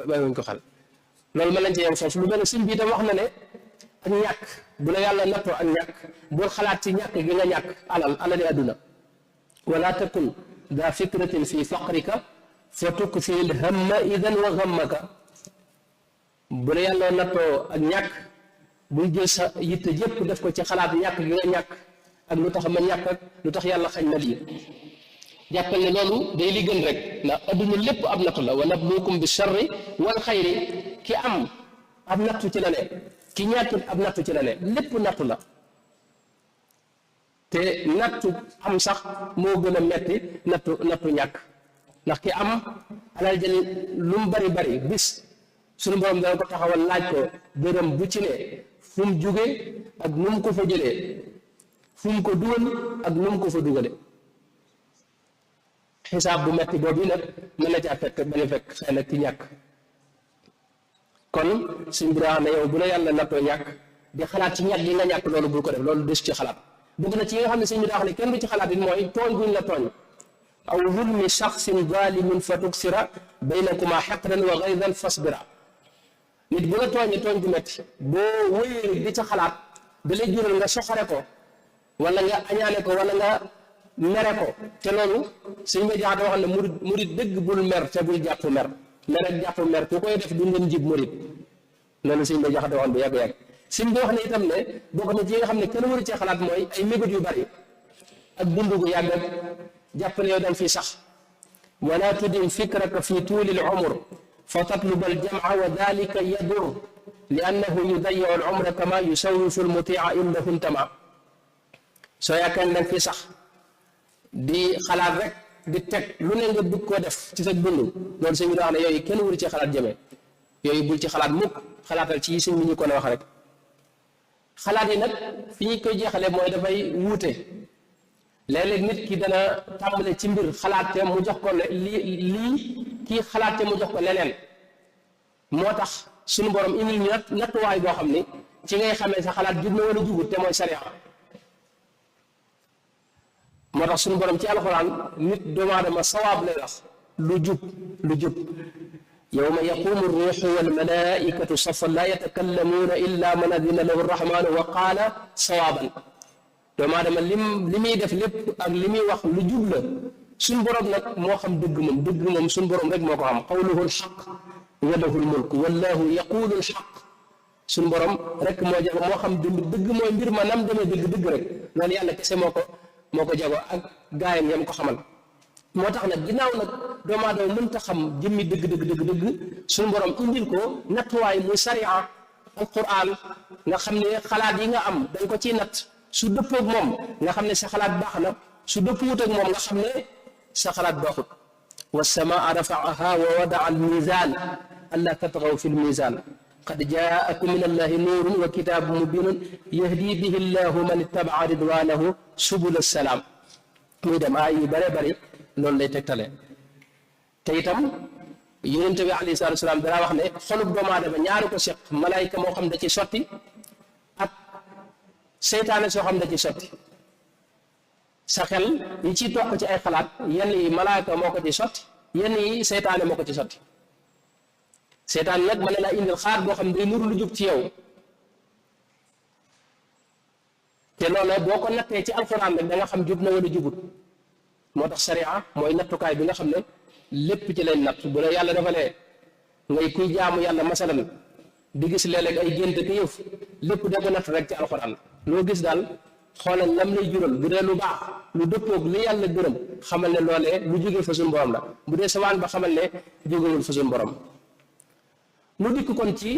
bàyyiwuñ ko xel loolu mën nañ ci yem foofu lu mel ne sëñ bi itam wax na ne ak ñàkk bu la yàlla nattoo ak ñàkk bul xalaat ci ñàkk gi nga ñàkk alali àdduna wala takun daa fikratin fi faqrika fa tukfi lhamma idan wa gammaka bu la yàlla nattoo ak ñàkk bul jël sa yitte jëpp def ko ci xalaat ñàkk gi nga ñàkk ak lu tax ma ñàkk ak lu tax yàlla xañ ma lii jàppal ne loolu day li gën rek ndax adduna lépp ab nattu la wa nabluukum bi sharri wal xayri ki am ab nattu ci la ne ki ñàkkut ab nattu ci la ne lépp nattu la te nattu am sax moo gën a metti nattu ñàkk ndax ki am alal jël lu mu bari bis suñu borom dana ko taxawal laaj ko dërëm bu ci ne fu mu jóge ak nu mu ko fa jëlee fu mu ko dugal ak nu mu ko fa dugale xisaab bu metti boobu nag mën na caa fekk bañ a fekk xëy na ki ñàkk kon suñ bi ne yow bu la yàlla nattoo ñàkk di xalaat ci ñàkk yi nga ñàkk loolu bul ko def loolu des ci xalaat bokk na ci yi nga xam ne suñ bi daa wax ne kenn du ci xalaat it mooy tooñ guñ la tooñ aw zulmi shaxsin zalimin fa tuksira baynakuma xaqran wa gaydan fasbira nit bu la tooñee tooñ gu metti boo wéyee di ca xalaat da lay jural nga soxore ko wala nga añaane ko wala nga mere ko te loolu suñ ma jaax da wax ne murit dëgg bul mer te bul jàpp mer mer ak jàpp mer ku koy def du ngeen jib murit loolu suñ ma jaax da waxoon bu yàgg-yàgg suñ bi wax ne itam ne bokk na ci yi nga xam ne kenn waru cee xalaat mooy ay mébét yu bari ak dund gu yàgg ak jàpp ne yow dañ fii sax wala tudim fikraka fi tuuli l umr fa tatluba al jamca wa dalika yadur li annahu yudayiu al umra kama yusawifu al mutia indahu ntama soo yaakaar ne dañ fii sax di xalaat rek di teg lu ne nga bëgg koo def ci sa dund loolu sëñ bi wax ne yooyu kenn waru ci xalaat jëmee yooyu bul ci xalaat mukk xalaatal ci sëñ bi ñu ko ne wax rek xalaat yi nag fi ñu koy jeexale mooy dafay wuute léeg-léeg nit ki dana tàmbale ci mbir xalaate mu jox ko lii kii xalaate mu jox ko leneen moo tax suñu borom indil ñu nattuwaay boo xam ni ci ngay xamee sa xalaat jub na wala jubut te mooy sariya moo tax suñu borom ci alxuraan nit doomu aadama sawaab lay wax lu jub yawma yaqumu ruuxu wal malaikatu safan laa yatakallamuuna illa man adina lahu rrahmanu wa qaala sawaaban doomu aadama li muy def lépp ak li muy wax lu jub la suñu borom nag moo xam dëgg moom suñu borom rek moo ko xam qawluhu alxaq wa lahu almulk wallahu yaqulu alxaq suñu borom rek moo xam dëgg mooy mbir ma nam demee dëgg rek loolu yàlla kese moo ko jago ak gaayam yam ko xamal moo tax nag ginnaaw nag doomu aadama mënta xam jëmmi dëgg suñu borom indil ko nattuwaay muy sariya alquran nga xam ne xalaat yi nga am dañ ko ciy natt su dëppoog moom nga xam ne sa xalaat baax na su dëppuwut ak moom nga xam ne sa xalaat baaxut wa samaa rafaaha wa wadaa al mizan alla tatgaw fi l mizan qad jaakum min allahi nuurun wa kitaabun mubinun yahdi bihi llahu man ittabaa ridwanahu subul salaam muy dem ay yu bare bari loolu lay tegtale te itam yonente bi alayhi salaatu wasalaam danaa wax ne xolub doomu aadama ñaari ko seq malaayka moo xam da ci sotti ak seytaane soo xam da ci sotti sa xel yi ciy toq ci ay xalaat yenn yi malaayka moo ko ci sotti yenn yi seytaane moo ko ci sotti seytaane nag mën na laa indil xaar boo xam ne day nuru lu jub ci yow te loolu boo ko nattee ci alxuraan rek da nga xam jub na wala jubut moo tax sariya mooy nattukaay bi nga xam ne lépp ci leen natt bu la yàlla dafa ne ngay kuy jaamu yàlla masalan di gis léeg-léeg ay gént ki yëf lépp da ko natt rek ci alxuraan loo gis daal xoolal lam lay jural bu dee lu baax lu dëppoog li yàlla gërëm xamal ne loolee lu jóge fa suñu borom la bu dee sawaan ba xamal ne jógewul fa suñu borom lu dikk kon ci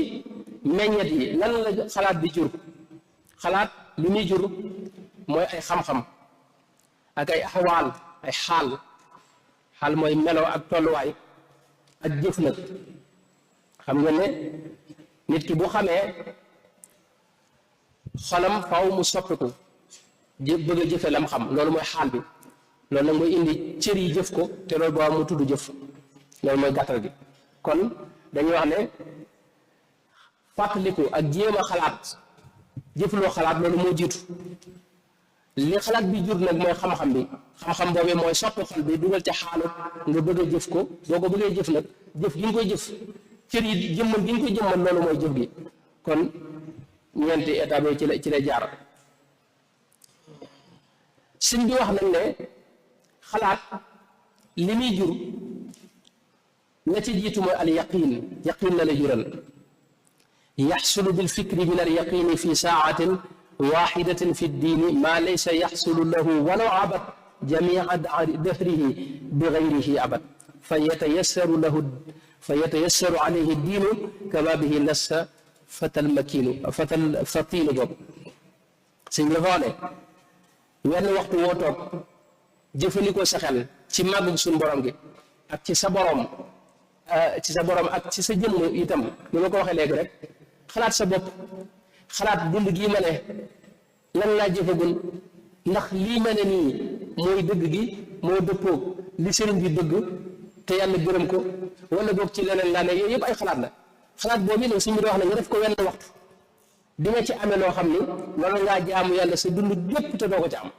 meññet yi lan la xalaat di jur xalaat li muy jur mooy ay xam-xam ak ay axwaal ay xaal mooy melo ak tolluwaay ak jëf nag xam nga ne nit ki bu xamee xolam faw mu soppiku bëgg a jëfe lam xam loolu mooy xaal bi loolu nag mooy indi cër yi jëf ko te loolu boo mu tudd jëf loolu mooy gàttal gi kon dañuy wax ne fàttaliku ak jéem a xalaat jëfloo xalaat loolu moo jiitu li xalaat bi jur nag mooy xam-xam bi xam-xam boobu mooy soppi xol bi dugal ca xaalu nga bëgg a jëf ko boo ko bëggee jëf nag jëf gi nga koy jëf cër yi jëmmal gi nga koy jëmmal loolu mooy jëf gi kon ñeenti étape yi ci lay jaar sëñ bi wax nañ ne xalaat li muy jur la ci jiitu mooy al yaqin la lay jural yaxsulu bil fikri min al yaqini fi saatin waxidatin fi ddiini maa laysa yaxsulu lahu walaw abad jamica dahrihi bi gayrihi abad fa yatayassaru alayhi ddiinu kama bihi nassa fatiinu boobu sëñ bi dafa wax ne wenn waxtu woo toog jëfandikoo sa xel ci màggug suñu borom gi ak ci sa borom ak ci sa jëmm itam ni ma ko waxee léegi rek xalaat sa bopp xalaat dund gii ma ne lan laa jëfagul ndax lii ma ne nii mooy dëgg gi moo dëppoog li sëriñ bi bëgg te yàlla gërëm ko wala boog ci leneen laa ne yooyu yëpp ay xalaat la xalaat boobu nag suñu wax ne nga def ko wenn waxtu di nga ci amee loo xam ni wala ngaa jaamu yàlla sa dund gépp te doo ko ci am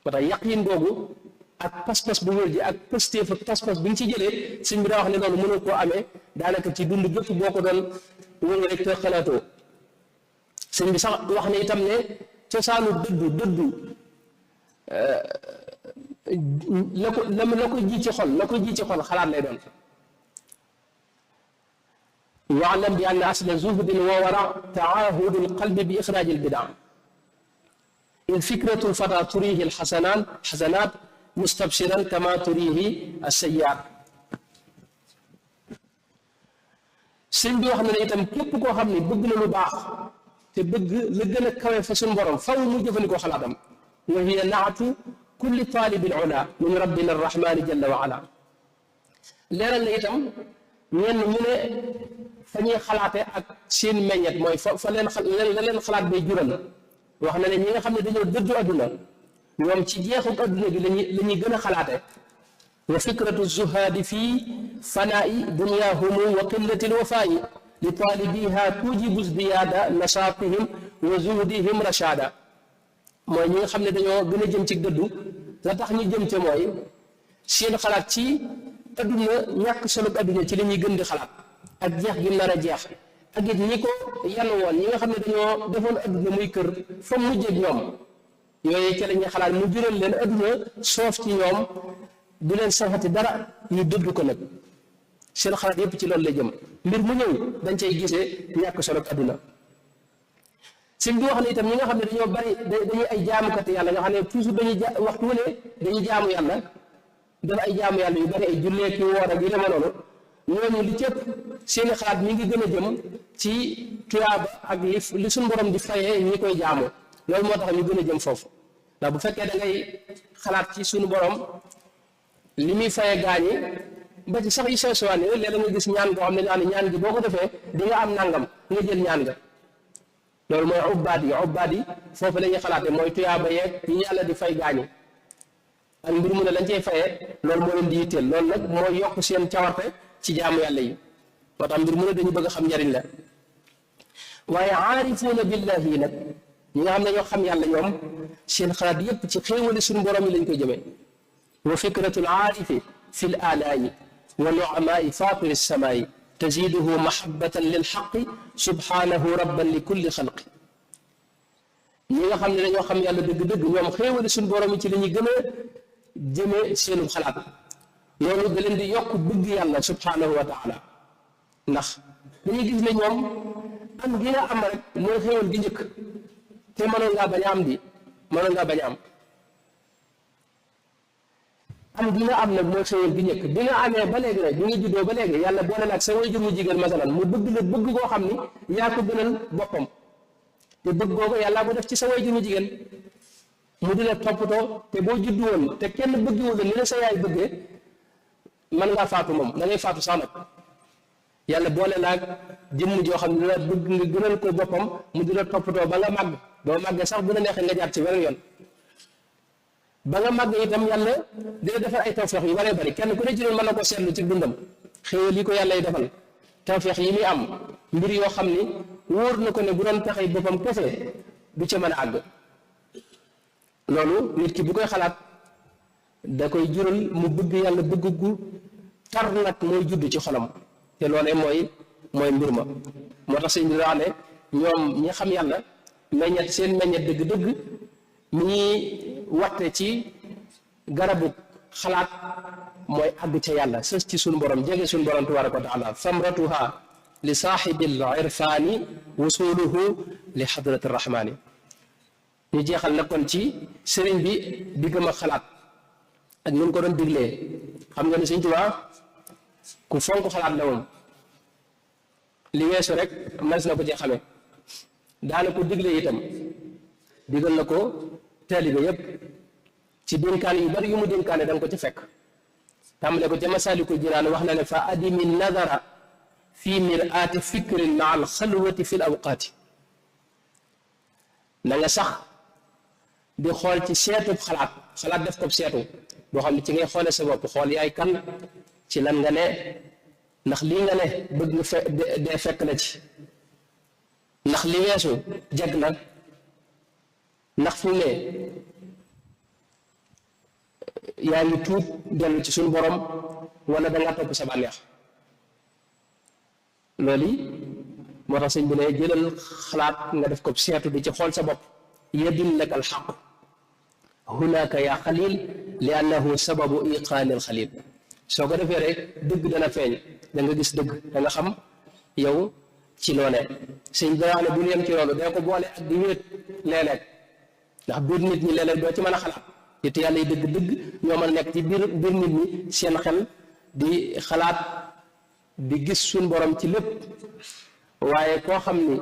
ba tax yaqin boobu ak pas-pas bu wér ji ak pëstéef ak pas-pas bi nga ci jëlee suñ bi daa wax ne loolu mënul koo amee daanaka ci dund gépp boo ko doon wër rek te xalaatoo sëñ bi sax wax ne itam ne cosaanu dëddu la ko ji ci xol xalaat lay doon waalam bi anna asla zuhdin wa wara taahudu alqalbi bi ixraaji albidaa in fikratu lfata turihi alxasanat mustabsiran kama turihi alsayiat sëñ bi wax na ne itam képp koo xam ne bëgg na lu baax te bëgg la gën a kawe fa suñu borom faw mu jëfandikoo xalaatam wa hiya naatu kulli taalibil ula min rabbina arrahmani jalla wa ala leeral na itam ñenn ñu ne fa ñuy xalaate ak seen meññet mooy fa leen xalaat bay jural wax na ne ñi nga xam ne dañoo dëddu adduna ñoom ci jeexuk adduna gi la ñuy gën a xalaate wa fikratu zuhaadi fii fanaa'i dunyaahum wa qillati lwafaa'i li taalibiha tujibu zdiyaada nasaatihim wa zuhdihim rashaada mooy ñi nga xam ne dañoo gën a jëm ci dëddu la tax ñu jëm ca mooy seen xalaat ci adduna ñàkk solo adduna ci la ñuy gën di xalaat ak jeex gi nar a jeex ak it ñi ko yan woon ñi nga xam ne dañoo defoon adduna muy kër fa mujjeeg ñoom yooyu ca la ñuy xalaat mu jural leen adduna soof ci ñoom du leen safati dara ñu dëdd ko nag seen xalaat yépp ci loolu lay jëm mbir mu ñëw dañ cay gisee ñàkk solo ak adduna sëñ bi wax ne itam ñi nga xam ne dañoo bari dañuy ay jaamukati yàlla nga xam ne toujours dañuy waxtu wu ne dañuy jaamu yàlla def ay jaamu yàlla yu bari ay jullee ki woor ak yu dema noonu ñooñu li cëpp seeni xalaat mi ngi gën a jëm ci tuyaaba ak li suñu borom di fayee ñi koy jaamu loolu moo tax ñu gën a jëm foofu ndax bu fekkee da ngay xalaat ci sunu borom li muy faye gaañi ba ci sax yi sew sewaan yi léeg-léeg nga gis ñaan boo xam ne ñaan gi boo ko defee di nga am nangam nga jël ñaan nga loolu mooy ubbaat yi foofu la ñuy xalaate mooy tuyaaba yeeg yi yàlla di fay gaañi ak mbir mu ne lañ cey fayee loolu moo leen di yitteel loolu nag mooy yokk seen cawarte ci jaamu yàlla yi moo tax mbir mu ne dañu bëgg a xam njariñ la waaye aarifuuna billahi yi nag ñi nga xam ne ñoo xam yàlla ñoom seen xalaat yépp ci xéewali suñu borom yi lañ koy jëmee wa fikratul aarifi fi l alaayi wa nuamaai fatiri samaayi taziduhu mahabatan lil xaqi subhanahu rabban li kulli xalqi ñi nga xam ne dañoo xam yàlla dëgg-dëgg ñoom xéewali suñu borom yi ci la ñuy gën a jëmee seenu xalaat loolu da leen di yokk bëgg yàlla subhanahu wa taala ndax dañuy gis ne ñoom am gi nga am rek mooy xéewal gi njëkk te mënoon ngaa bañ a am di mënoon ngaa bañ a am gi nga am nag mooy xéewal gi njëkk bi nga amee ba léegi nag bi nga juddoo ba léegi yàlla boole nag sa waajur mu jigéen masalan mu bëgg la bëgg koo xam ni yaa ko gënal boppam te bëgg googu yàlla ko def ci sa waajur mu jigéen mu di la toppatoo te boo juddu woon te kenn bëggiwul la ni la sa yaay bëggee mën ngaa faatu moom da ngay faatu sax nag yàlla boole laag jëmm joo xam ne dina bëgg nga gënal ko boppam mu di la toppatoo ba nga màgg boo màggee sax bu la neexee nga jaar ci weneen yoon ba nga màgg itam yàlla dina defal ay tawfeex yu bare bari kenn ku ne ci loolu mën na ko seetlu ci dundam xéewal yi ko yàlla y defal tawfeex yi muy am mbir yoo xam ni wóor na ko ne bu doon taxay boppam kese du ca mën a àgg loolu nit ki bu koy xalaat da koy jural mu bëgg yàlla bëgg gu tar nag mooy judd ci xolam te loolee mooy mbir ma moo tax sëñ bi daa ne ñoom ñi xam yàlla meññet seen meññet dëgg-dëgg mi ngi watte ci garabu xalaat mooy àgg ca yàlla sës ci suñu borom jege suñu borom tabaraka wa taala samratuha li saaxibil irfaani wusuluhu li xadrati rahmaani ñu jeexal nag kon ci sëriñ bi diggam ak xalaat ak ñu ko doon diglee xam nga ne Sëñ Tuubaa ku fonk xalaat la moom li weesu rek mas na ko ci xamee daana ko diglee itam digal na ko taalibe yépp ci dénkaan yu bari yu mu dénkaane da nga ko ci fekk tàmbale ko ca Masaalikul Jinaan wax na ne fa adimi nadara fi miraati fikrin maa al xalwati fi l awqaati na nga sax di xool ci seetub xalaat def ko seetu boo xam ne ci ngay xoole sa bopp xool yaay kan ci lan nga ne ndax lii nga ne bëgg nga dee fekk na ci ndax li weesu jag na ndax fi mu ne yaa ngi tuub dellu ci suñu borom wala da ngaa topp sa bànneex loolu yi moo tax sëñ bi ne jëlal xalaat nga def ko seetu di ci xool sa bopp yadullaka alxaq hunaka yaa xalil li annahu sababu iqaani alxalil soo ko defee rek dëgg dana feeñ da nga gis dëgg da nga xam yow ci loone sëñ bi wax ne bul yem ci loolu day ko boole ak di wéet léeg-léeg ndax biir nit ñi léeg-léeg doo ci mën a xalaat te yàlla yi dëgg-dëgg ñoo mën a nekk ci biir nit ñi seen xel di xalaat di gis suñ borom ci lépp waaye koo xam ni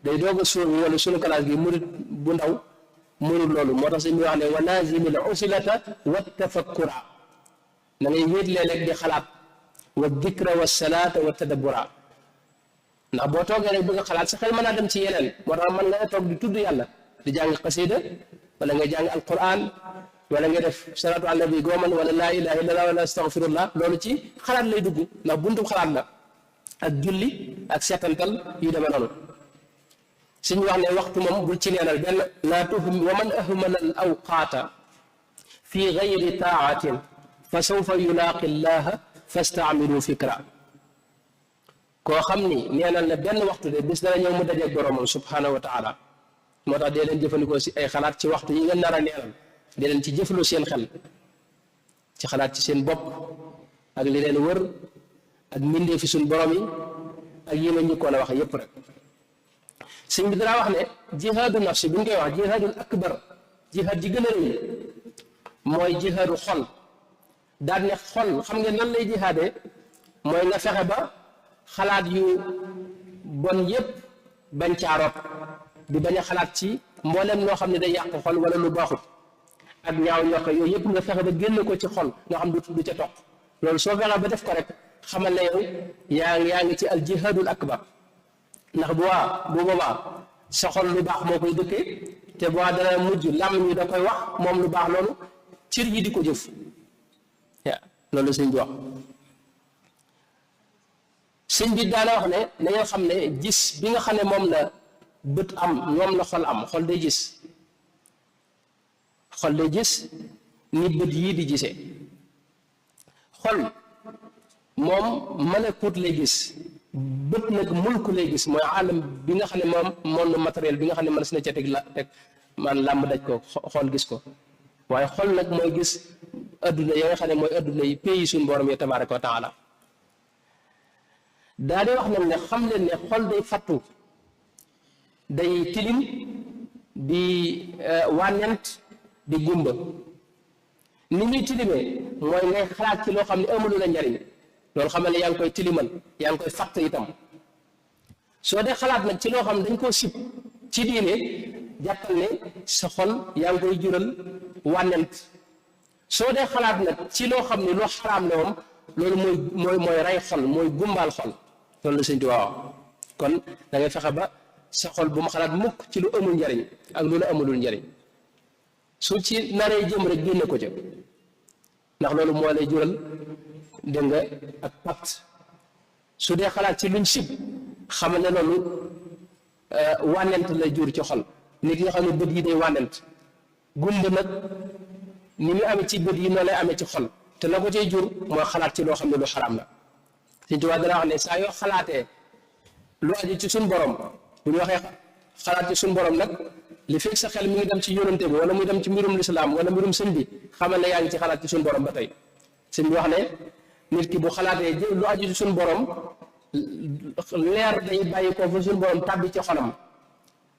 day doog a sóobu wala sunu classe gi murit bu ndaw mënul loolu moo tax sëñ bi wax ne wa lazimil usilata wa tafakkura da ngay wéet léeg-léeg di xalaat wa dikra wa salaata wa tadabbura ndax boo toogee rek bëgg a xalaat sa xel mën naa dem ci yeneen moo tax mën nga toog di tudd yàlla di jàng xasida wala nga jàng alquran wala nga def salaatu ala nabi gooman wala laa ilaha illallah wala astaghfirullah loolu ci xalaat lay dugg ndax buntu xalaat la ak julli ak seetantal yu demee noonu suñu wax ne waxtu moom bul ci neenal benn laa tuhum wa man ahmala al awqaata fi gayri taatin fa sawfa yulaaqi llaha fastaamilu fikra koo xam ni neenal na benn waxtu de bis dana ñëw mu dajeeg boromam subhanahu wa taala moo tax dee leen jëfandikoo si ay xalaat ci waxtu yi ngeen nar a neenal dee leen ci jëfloo seen xel ci xalaat ci seen bopp ak li leen wër ak mbindee fi suñ borom yi ak yi ma njëkkoon a wax yépp rek sëñ bi dara wax ne jihaadu nafsi bu ñu koy wax jihaadul akbar jihaad ji gën a rëy mooy jihaadu xol daal ne xol xam ngeen nan lay jihaadee mooy nga fexe ba xalaat yu bon yépp bañ caaroot di bañ a xalaat ci mboolem loo xam ne day yàq xol wala lu baaxut ak ñaaw ñokk yooyu yëpp nga fexe ba génn ko ci xol nga xam du ca toq loolu soo fexe ba def ko rek xamal ne yow yaa ngi ci al jihadul akbar ndax bu boobaa sa xol lu baax moo koy dëkkee te bu dana mujj làmmiñ wi da koy wax moom lu baax loolu cër yi di ko jëf loolu sëñ bi wax sëñ bi daana wax ne na ngeen xam ne gis bi nga xam ne moom la bët am moom la xol am xol day gis ni bët yii di gisee xol moom malakut lay gis bët nag mulku lay gis mooy alam bi nga xam ne moom monde matériel bi nga xam ne mën na ca teg man làmb daj ko xool gis ko waaye xol nag mooy gis adduna ya nga xam ne mooy adduna yi pays suñu borom yi tabaraka wa taala daa di wax nag ne xam leen ne xol day fattu day tilim di wànnent di gumba ni muy tilimee mooy ngay xalaat ci loo xam ne amulu la njariñ loolu xamal ne yaa ngi koy tilimal yaa ngi koy fatt itam soo dee xalaat nag ci loo xam ne dañ koo sib ci diine jàppal ne sa xol yaa ngi koy jural wànnent soo dee xalaat nag ci loo xam ne lu xaraam la moom loolu mooy rey xol mooy gumbaal xol loolu la sëñ bi waaw kon da ngay fexe ba sa xol bu ma xalaat mukk ci lu amul njariñ ak lu la amulul njariñ su ci naree jëm rek génne ko ca ndax loolu moo lay jural dégg nga ak pacte su dee xalaat ci luñ sib xamal ne loolu wànnent lay jur ci xol nit ki nga xam ne bët yi day wànnent gumba nag ni mu amee ci bët yi noonu lay amee ci xol te la ko cay jur mooy xalaat ci loo xam ne lu xaraam la Sëñ Tuubaa dana wax ne saa yoo xalaatee lu aju ci suñ borom bu ñu waxee xalaat ci suñ borom nag li fekk sa xel mi ngi dem ci yónante bi wala muy dem ci mbirum lislaam wala mbirum sëñ bi xamal ne yaa ngi ci xalaat ci suñ borom ba tey sëñ bi wax ne nit ki bu xalaatee lu aju ci suñ borom leer day bàyyi ko fa suñ borom tàbbi ci xolam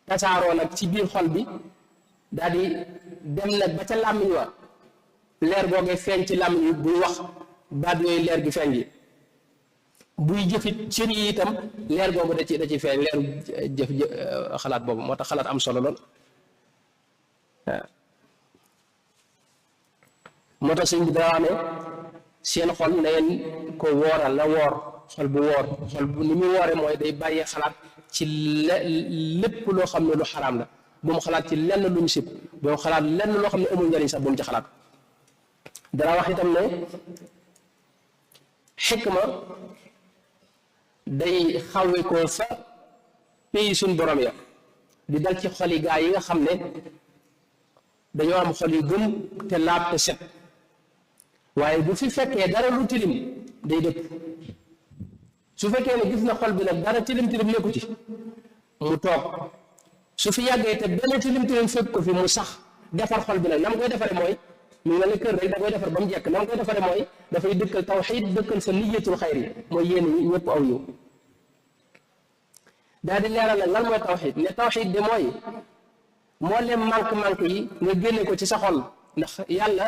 tasaaroo nag ci biir xol bi daal di dem nag ba ca làmmiñ wa leer googee feeñ ci làmmiñ wi buy wax baat yooyu leer gi feeñ gi buy jëfit cër yi itam leer googu da ci feeñ leeru jëf xalaat boobu moo tax xalaat am solo lool waaw moo tax sëñ bi daa wax ne seen xol na ngeen ko wooral la woor xol bu woor xol bu ni muy woore mooy day bàyyee xalaat ci lépp loo xam ne lu xaraam la bu mu xalaat ci lenn lu ñu sib bu mu xalaat lenn loo xam ne amul njariñ sax bu mu ci xalaat dana wax itam ne xikma day xawe ko fa pays suñ borom ya di dal ci xol yi gaa yi nga xam ne dañoo am xol yu gëm te laab te set waaye bu fi fekkee dara lu tilim day dëpp su fekkee ne gis na xol bi nag dara tilim nekku ci mu toog su fi yàggee te benn tilim fekk ko fi mu sax defar xol bi nag na mu koy defaree mooy mu ngi ne kër rek da koy defar ba mu jekk na mu koy defaree mooy dafay dëkkal tawxiid dëkkal fa niyatul xayri mooy yéen ñëpp aw yiw daal di leeral nag lan mooy tawxiid ne tawxiid de mooy moo leen manque yi nga génne ko ci sa xol ndax yàlla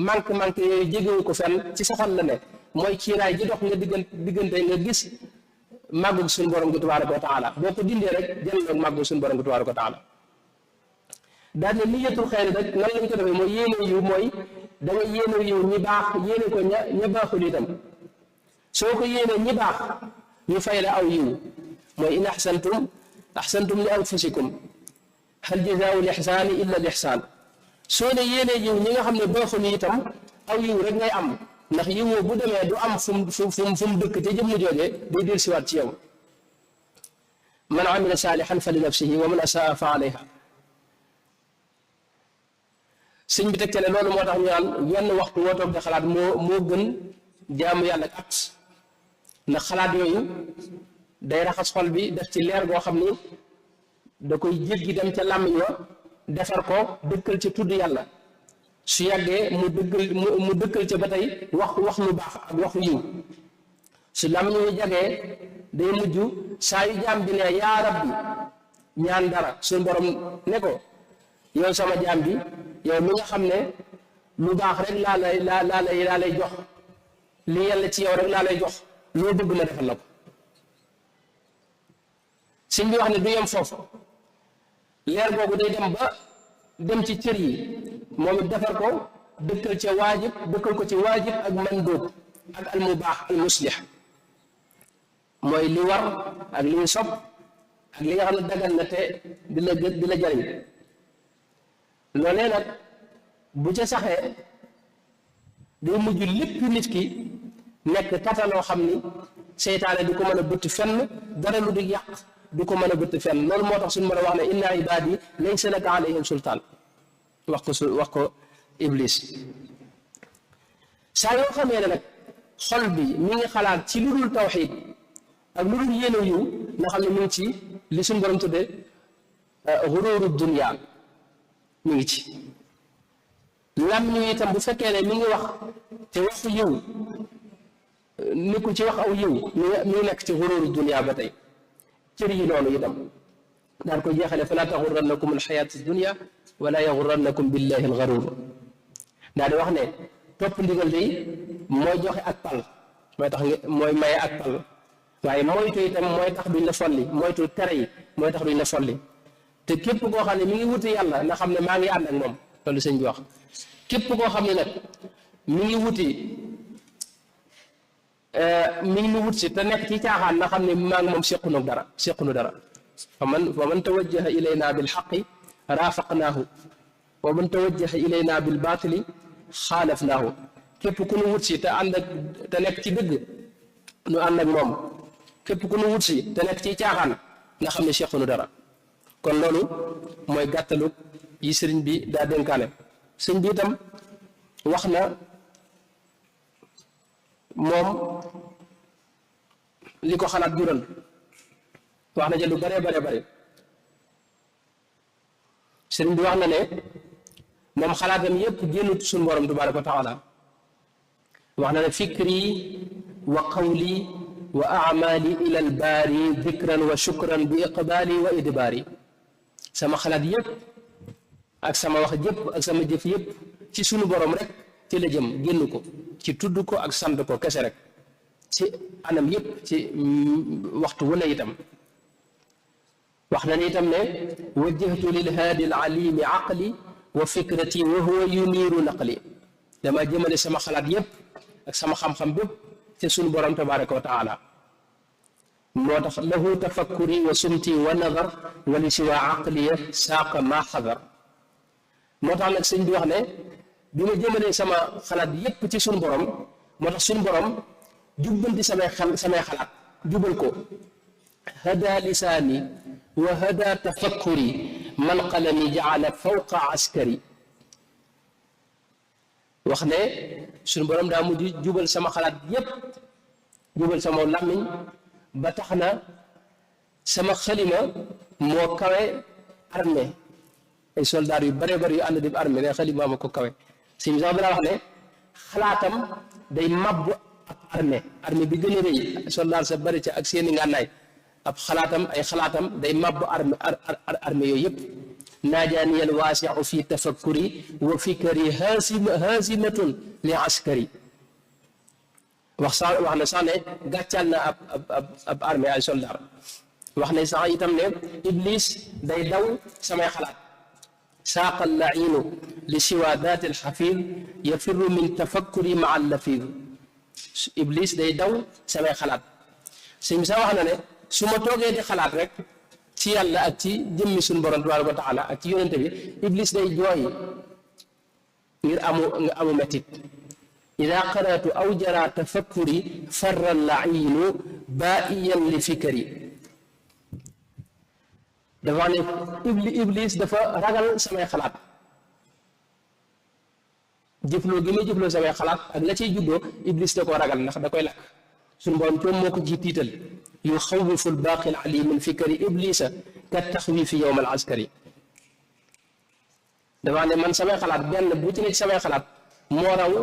manque yooyu jégewu ko fenn ci sa xol la ne mooy kiiraay ji dox nga diggante nga gis màggug suñu borom gi tabaaraka wa taala boo ko dindee rek jël ak màggug suñu borom gi tabaaraka wa taala daal ne niyatul xayri rek nan lañ ko defee mooy yéene yiw mooy da nga yéene yiw ñi baax yéene ko ña baaxul itam soo ko yéene ñi baax ñu fay la aw yiw mooy in axsantum li anfusikum hal jazaau l ixsaani illa l ixsaan soo ne yéene yiw ñi nga xam ne baaxul itam aw yiw rek ngay am ndax yiw bu demee du am fu mu dëkk te jëmm joojee day del siwaat ci yow man amila saalixan fa li nafsihi wa man asaa fa alayha sëñ bi teg te ne loolu moo tax ñu naan yenn waxtu woo toog di xalaat moo gën jaamu yàlla ak at ndax xalaat yooyu day raxas xol bi def ci leer goo xam ni da koy jéggi dem ca làmmiñ wa defar ko dëkkal ca tudd yàlla su yàggee mu dëkkal ca ba tey wax lu baax ak waxu yiw su làmmiñ wu jagee day mujj saa yu jaam bi ne yaa rabbi ñaan dara suñu borom ne ko yow sama jaam bi yow mi nga xam ne lu baax rek laa lay jox li yàlla ci yow rek laa lay jox loo bëgg ma defal la ko sëñ bi wax ne du yem foofu leer googu day dem ba dem ci cër yi moom it defar ko dëkkal ca waajib dëkkal ko ci waajib ak mandóob ak al mubaax al muslix mooy li war ak li ñu sopp ak li nga xam ne dagal na te di la jariñ loolee nag bu ca saxee day mujj lépp nit ki nekk tataloo xam ni seytaane du ko mën a bëtt fenn dara lu di yàq du ko mën a bëtt fenn loolu moo tax suñu mën a wax ne inna ibaadi laysa laka alayhim sultaan wax ko iblis saa yoo xamee ne nag xol bi mi ngi xalaat ci lu dul tawxiid ak lu dul yéene yiw nga xam ne mu ngi ci li suñu borom tudde xuruuru dunya mi ngi ci lam ñu itam bu fekkee ne mi ngi wax te waxu yiw nekkul ci wax aw yiw mi ngi nekk ci xuruuru dunya ba tey cër yi noonu itam daan ko jeexale falaa taxurrannakum alxayaatu dunya wala yaxurrannakum billahi alxaruur daa di wax ne topp ndigal day mooy joxe ak pal mooy tax mooy maye ak pal waaye moytu itam mooy tax duñ la folli moytu tere yi mooy tax duñ la folli te képp koo xam ne mi ngi wuti yàlla na xam ne maa ngi ànd ak moom loolu sëñ bi wax képp koo xam ne nag mi ngi wuti mi ngi wut si te nekk ci caaxaan na xam ne maa ngi moom sequnu dara fa man tawajjaha ilayna bil xaqi raafaqnaahu wa man tawajjaha ilayna bil baatili xaalafnaahu képp ku nu wut si te ànd ak te nekk ci dëgg nu ànd ak moom képp ku nu wut si te nekk ci caaxaan nga xam ne sequnu dara kon loolu mooy gàttalu yi sëriñ bi daa dénkaane sëriñ bi itam wax na moom li ko xalaat jural wax na ca lu bare sëriñ bi wax na ne moom xalaatam yépp génnut suñu borom tabaaraka wa taala wax na ne fikri wa qawli wa amali ila al baari dikran wa shukran bi iqbaali wa idbaari sama xalaat yépp ak sama wax jëpp ak sama jëf yépp ci sunu borom rek ci la jëm génn ko ci tudd ko ak sant ko kese rek ci anam yépp ci waxtu wu ne itam wax na ni itam ne wajjahtu lil haadi al alimi aqli wa fikrati wa huwa yuniiru naqli dama jëmale sama xalaat yépp ak sama xam-xam bépp ci sunu borom tabaraka wa taala moo tax lahu tafakkuri wa sumti wa nadar wa li siwa aqliya saaqa ma xadar moo tax nag sëñ bi wax ne bi ma jëmalee sama xalaat yépp ci sunu borom moo tax sunu borom jubbanti samay xalaat jubal ko hada lisaani wa hada tafakkuri man qalami jaala fawqa askari wax ne sunu borom daa mujj jubal sama xalaat yépp jubal sama làmmiñ ba tax na sama xalima moo kawe armée ay soldaar yu bare yu ànd di armée ne xalima ma ko kawe si mi sax dana wax ne xalaatam day màbb ab armée bi gën a rëy soldaar sa bari ca ak seeni ngànnaay ab xalaatam day màbb armée yooyu yëpp naajaaniyal waasiu fi tafakkuri wa fikri haasimatun li askari wax na sax ne gàccal na ab armée ay soldaar wax ne sax itam ne iblis day daw samay xalaat saaqa allainu li siwa daati alxafid yafiru min tafakkuri maa allafid iblis day daw samay xalaat sëñ bi sax wax na ne su ma toogee di xalaat rek ci yàlla ak ci jëmmi suñu borom tabaaraka wa taala ak ci yonente bi iblis day jooy ngir amu mettit ida qaratu aw jara tafakkuri farra lainu baiyan li fikri dafa wax ne iblis dafa ragal samay xalaat jëfloo gi may jëfloo samay xalaat ak la ciy juddoo iblis da koo ragal ndax da koy lakk suñu borom coom moo ko ci tiital yuxawifu lbaaqi alalim min fikri iblisa ka taxwifi yowma al askari dafa wax ne man samay xalaat benn bu ci ne ci samay xalaat moo raw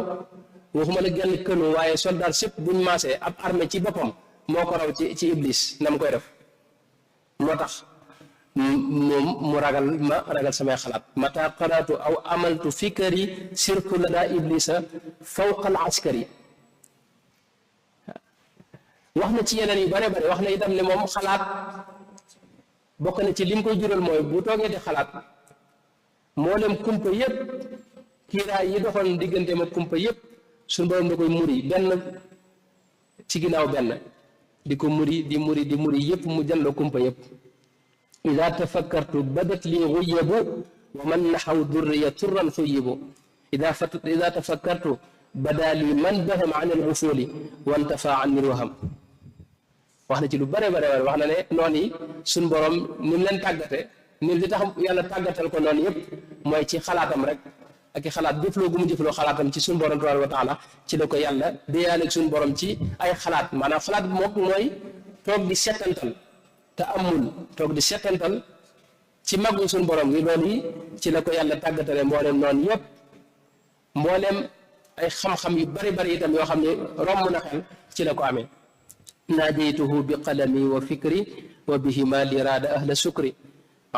waxuma la genn kënu waaye soldat sépp buñ maasee ab armée ci boppam moo ko raw ci iblis na mu koy def moo tax moom mu ragal samay xalaat mata qaratu aw amaltu fikri sirtu la daa iblisa fawqa al askari wax na ci yeneen yu bare wax na itam ne moom xalaat bokk na ci lim koy jural mooy bu toogee di xalaat mboolem kumpa yépp kiiraay yi doxoon diggante ma kumpa yépp suñu borom da koy muri benn ci ginnaaw benn di ko muri di muri yépp mu jàlloo kumpa yépp ida tafakkartu badat li xuyabu wa man naxaw durriya turran xuyibu ida tafakkartu bada li man baham an alxufuli wantafa an nilwaham wax na ci lu bare wax na ne noonu yi suñ borom ni mu leen tàggate ni li tax yàlla tàggatal ko noonu yépp mooy ci xalaatam rek ak i xalaat jëfloo gu mu jëfloo xalaatam ci suñ borom tabaaraka wa taala ci la ko yàlla déyaaleeg suñ borom ci ay xalaat maanaam xalaat bi moom mooy toog di settantal te amul toog di settantal ci màggu suñ borom gi loolu yi ci la ko yàlla tàggatale mbooleem noonu yépp mbooleem ay xam-xam yu bari itam yoo xam ne romb na xel ci la ko amee naajaytuhu bi qalami wa fikri wa bihima li raada ahla sukri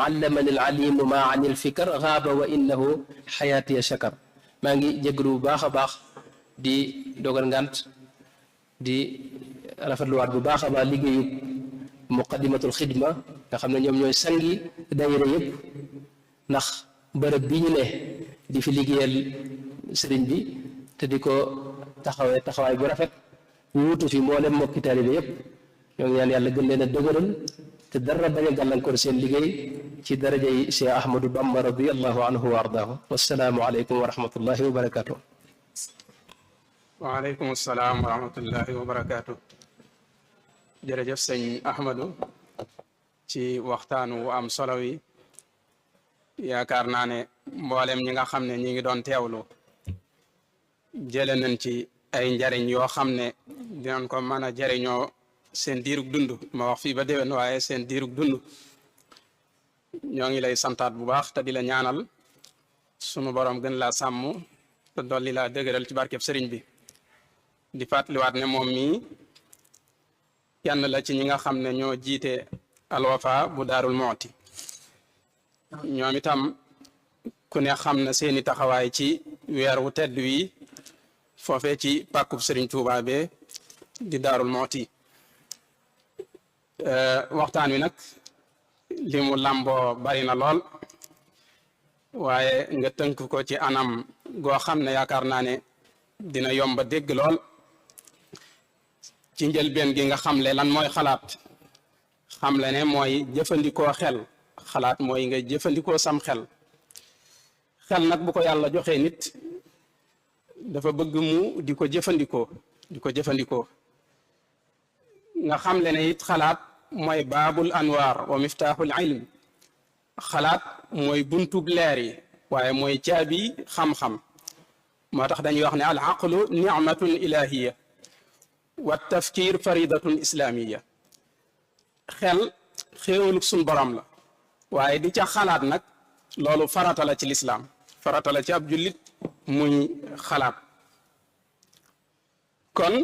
allamani alalimu ma an ilfikar gaaba wa innahu xayaatiya shakar maa ngi jégalu bu baax a baax di dogal ngant di rafetluwaat bu baax a baax liggéeyu muqaddimatul xidma nga xam ne ñoom ñooy sangi dayira yëpp ndax bërëb bi ñu ne di fi liggéeyal sëriñ bi te di ko taxawaay bu rafet wuutu fi mboolem mbokki taalibe yëpp ñoo ngi ñaan yàlla gën leen a dëgëral te dara bañ a gàllankoor seen liggéey ci daraja yi Cheikh Ahmadou Bamba radiyallahu anhu wa ardaahu wassalaamu aleykum wa rahmatullahi wa barakatuh. waaleykum salaam wa rahmatullahi wa barakaatu. jërëjëf sëñ Ahmadou ci waxtaan wu am solo wi yaakaar naa ne mboolem ñi nga xam ne ñi ngi doon teewlu jële nañ ci ay njariñ yoo xam ne dinañ ko mën a jariñoo seen diirug dund ma wax fii ba déwén waaye seen diirug dund ñoo ngi lay santaat bu baax te di la ñaanal sunu borom gën laa sàmm te dolli laa dëgëral ci barkeb sëriñ bi di fàttaliwaat ne moom mii kenn la ci ñi nga xam ne ñoo jiite alwafa bu daarul mooti ñoom itam ku ne xam na seeni taxawaay ci weer wu tedd wi foofee ci pàkkub sëriñ Tuubaa be di daarul mooti waxtaan wi nag li mu làmboo bari na lool waaye nga tënk ko ci anam goo xam ne yaakaar naa ne dina yomba dégg lool ci njëlbeen gi nga xamle lan mooy xalaat xamle ne mooy jëfandikoo xel xalaat mooy nga jëfandikoo sam xel nag bu ko yàlla joxee nit dafa bëgg mu di ko jëfandikoo nga xamle ne it xalaat mooy baabul anwaar wa miftaaxul ilm xalaat mooy buntub leer yi waaye mooy caabi xam-xam moo tax dañuy wax ne al aqlu nicmatun ilahiya wa tafkir faridatun islamiya xel xéewalug suñ borom la waaye di ca xalaat nag loolu farata la ci lislaam farata la ci ab jullit muy xalaat kon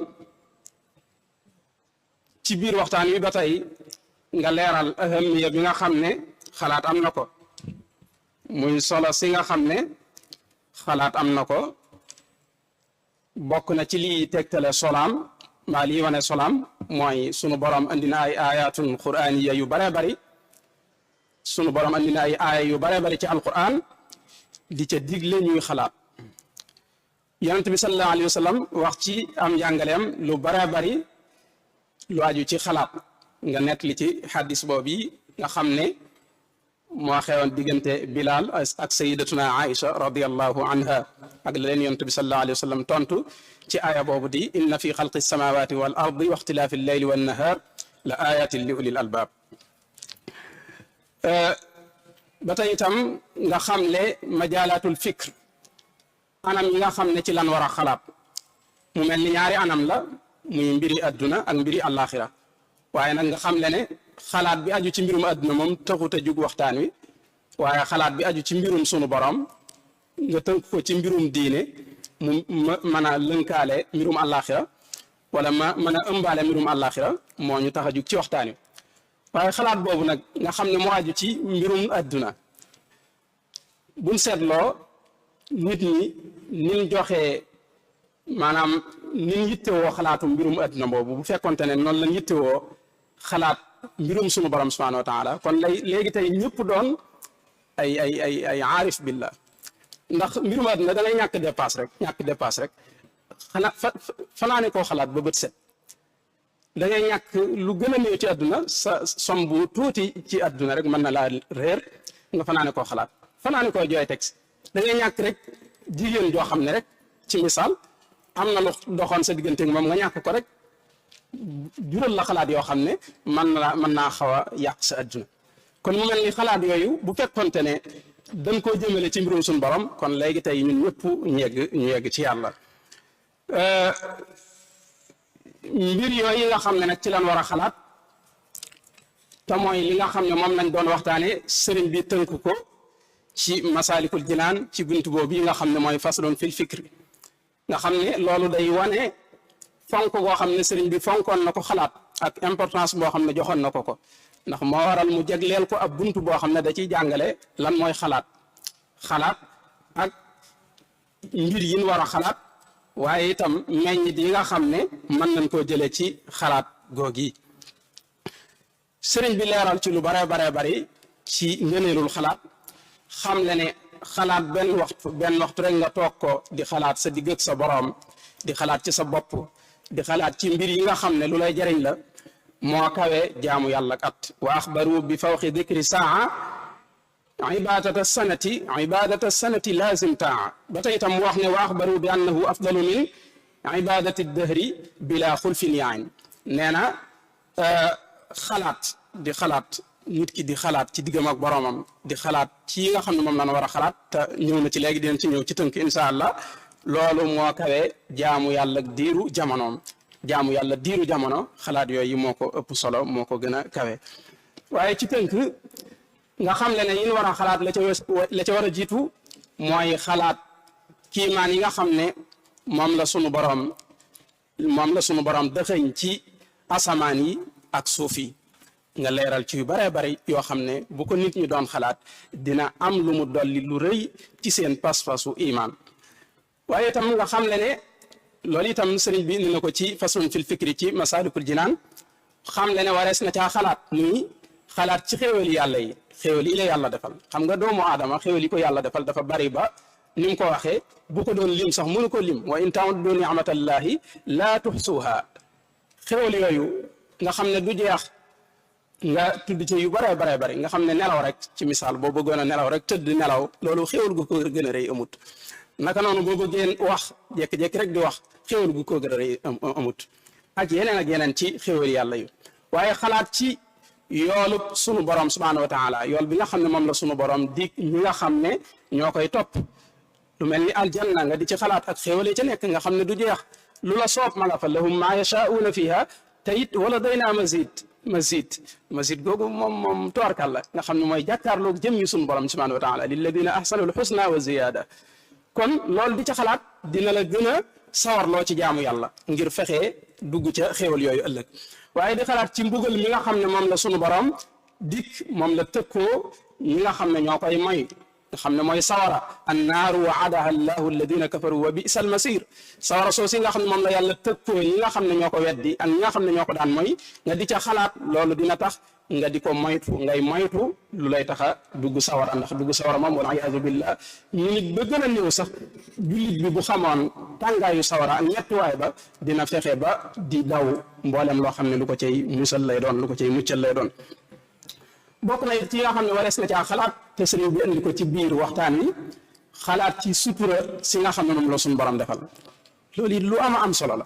ci biir waxtaan wi ba tey nga leeral ahamiya bi nga xam ne xalaat am na ko muy solo si nga xam ne xalaat am na ko bokk na ci lii tegtale solaam mbaa lii wane solaam mooy sunu borom andi na ay ayatun quraniya yu bare bari sunu borom andi na ay aaya yu bare bari ci alquran di ca digle ñuy xalaat yonent bi sallallahu alayhi wa sallam wax ci am njàngaleem lu bare bari lu aju ci xalaat nga nekk li ci xaddis boobu nga xam ne moo xewoon diggante Bilal ak sayidatuna Aïcha radiallahu anha ak la leen yonent bi sallallahu alayhi wa sallam tontu ci aaya boobu di inna fi xalqi samawati wal ardi wa ixtilaafi lleyli wan nahar la ayatin li ulil albab ba tey itam nga xam le majaalatul fikr anam yi nga xam ne ci lan war a xalaat mu mel ni ñaari anam la muy mbiri adduna ak mbiri àllaaxira waaye nag nga xam le ne xalaat bi aju ci mbirum adduna moom taxut a jug waxtaan wi waaye xalaat bi aju ci mbirum sunu borom nga tënk ko ci mbirum diine mu mën a lënkaale mbirum àllaaxira wala mën a ëmbaale mbirum àllaaxira moo ñu tax a jug ci waxtaan wi waaye xalaat boobu nag nga xam ne moo aju ci mbirum adduna buñ seetloo nit ñi nin joxee maanaam nin yittewoo xalaatu mbirum adduna boobu bu fekkonte ne noonu lañ yittewoo xalaat mbirum sunu borom subhanahu wa taala kon léegi tey ñëpp doon ay aarif billah ndax mbirum àdduna da ngay ñàkk dépasse rek xanaa fanaane koo xalaat ba bët set da ngay ñàkk lu gën a néew ci àdduna sa som bu tuuti ci àdduna rek mën na laa réer nga fanaane koo xalaat fanaane koo jooy teg da ngay ñàkk rek jigéen joo xam ne rek ci misaal am na lu doxoon sa diggante moom nga ñàkk ko rek jural la xalaat yoo xam ne mën naa xaw a yàq sa àdduna kon mu mel ni xalaat yooyu bu fekkonte ne dañ koo jëmale ci mbirum suñu borom kon léegi tey ñun ñëpp ñu yegg ci yàlla mbir yooyu nga xam ne nag ci lan war a xalaat te mooy li nga xam ne moom lañ doon waxtaane sëriñ bi tënk ko ci masaalikul jinaan ci bunt boobu yi nga xam ne mooy faslun fil fikri nga xam ne loolu day wane fonk goo xam ne sëriñ bi fonkoon na ko xalaat ak importance boo xam ne joxoon na ko ndax moo waral mu jagleel ko ab bunt boo xam ne da ciy jàngale lan mooy xalaat ak mbir yi ñu war a xalaat waaye itam meññit yi nga xam ne mën nañ koo jëlee ci xalaat googi sëriñ bi leeral ci lu bare bari ci ngëneelul xalaat xam le ne xalaat benn waxtu rek nga toog ko di xalaat sa digg ak sa boroom di xalaat ci sa bopp di xalaat ci mbir yi nga xam ne lu lay jariñ la moo kawe jaamu yàlla kat wa axbaru bi fawqi dikri saa ibadata sanati lazim taa ba tey itam mu wax ne wa axbaru bi annahu afdalu min ibadati dahri bila xulfin yaayn nee na xalaat nit ki di xalaat ci diggam ak boroomam di xalaat ci yi nga xam ne moom la war a xalaat te ñëw na ci léegi dinañ ci ñëw ci tënk insha allah loolu moo kawe jaamu yàlla diiru jamono xalaat yooyu moo ko ëpp solo moo ko gën a kawe waaye ci tënk nga xam le ne yin war a xalaat la ca war a jiitu mooy xalaat kiimaan yi nga xam ne moom la sunu boroom dëxëñ ci asamaan yi ak suuf yi nga leeral ci yu bare bari yoo xam ne bu ko nit ñi doon xalaat dina am lu mu dolli lu rëy ci seen pas-pasu imaan waaye itam nga xam le ne loolu itam sëriñ bi indi na ko ci façon fil fikri ci masaalikul jinaan xam le ne warees na caa xalaat muy xalaat ci xéewali yàlla yi xéewal yi la yàlla defal xam nga doomu aadama xéewal yi ko yàlla defal dafa bari ba ni mu ko waxee bu ko doon lim sax mënu ko lim wa in ta'uddu ni'matallahi laa tuxsuha xéewal yooyu nga xam ne du jeex nga tudd ci yu bare bari nga xam ne nelaw rek ci misaal boo bëggoon a nelaw rek tëdd nelaw loolu xéewal gu ko gën a rëy amut naka noonu boo bëggee wax jékki-jékki rek di wax xéewal gu ko gën a rëy amut ak yeneen ci xéewal yàlla yu waaye xalaat ci yoolub sunu borom subhaanahu wa taala yool bi nga xam ne moom la sunu borom di ñi nga xam ne ñoo koy topp lu mel ni aljanna nga di ci xalaat ak xéewal yi ca nekk nga xam ne du jeex lu la soob ma nga fa lahum maa yashaa'uuna fiha te it wala daynaa mazid googu moom toorkal la nga xam ne mooy jàkkaarloog jëm yi sunu borom subhaanahu wa taala lilladina ahsanu lxusna wa ziyaada kon loolu di ca xalaat dina la gën a sawarloo ci jaamu yàlla ngir fexee dugg ca xéewal yooyu ëllëg waaye di xalaat ci mbugal mi nga xam ne moom la sunu borom dikk moom la tëkkoo ñi nga xam ne ñoo koy moy nga xam ne mooy sawara annaaru waadaha allahu alladina kafaru wa bisa almasir sawara soo si nga xam ne moom la yàlla tëkkoo ñi nga xam ne ñoo ko weddi ak ñi nga xam ne ñoo ko daan mooy nga di ca xalaat loolu dina tax nga di ko moytu ngay moytu lu lay tax a dugg sawara ndax dugg sawara moom wal iyaadu billah ñu nit ba gën a néew sax jullit bi bu xamoon tàngaayu sawara ak ñettuwaay ba dina fexe ba di daw mboolem loo xam ne lu ko cay musal lay doon lu ko cay muccal lay doon bokk na ci nga xam ne warees na caa xalaat te sëriñ bi indi ko ci biir waxtaan wi xalaat ci sutura si nga xam ne moom la suñu borom defal loolu it lu am solo la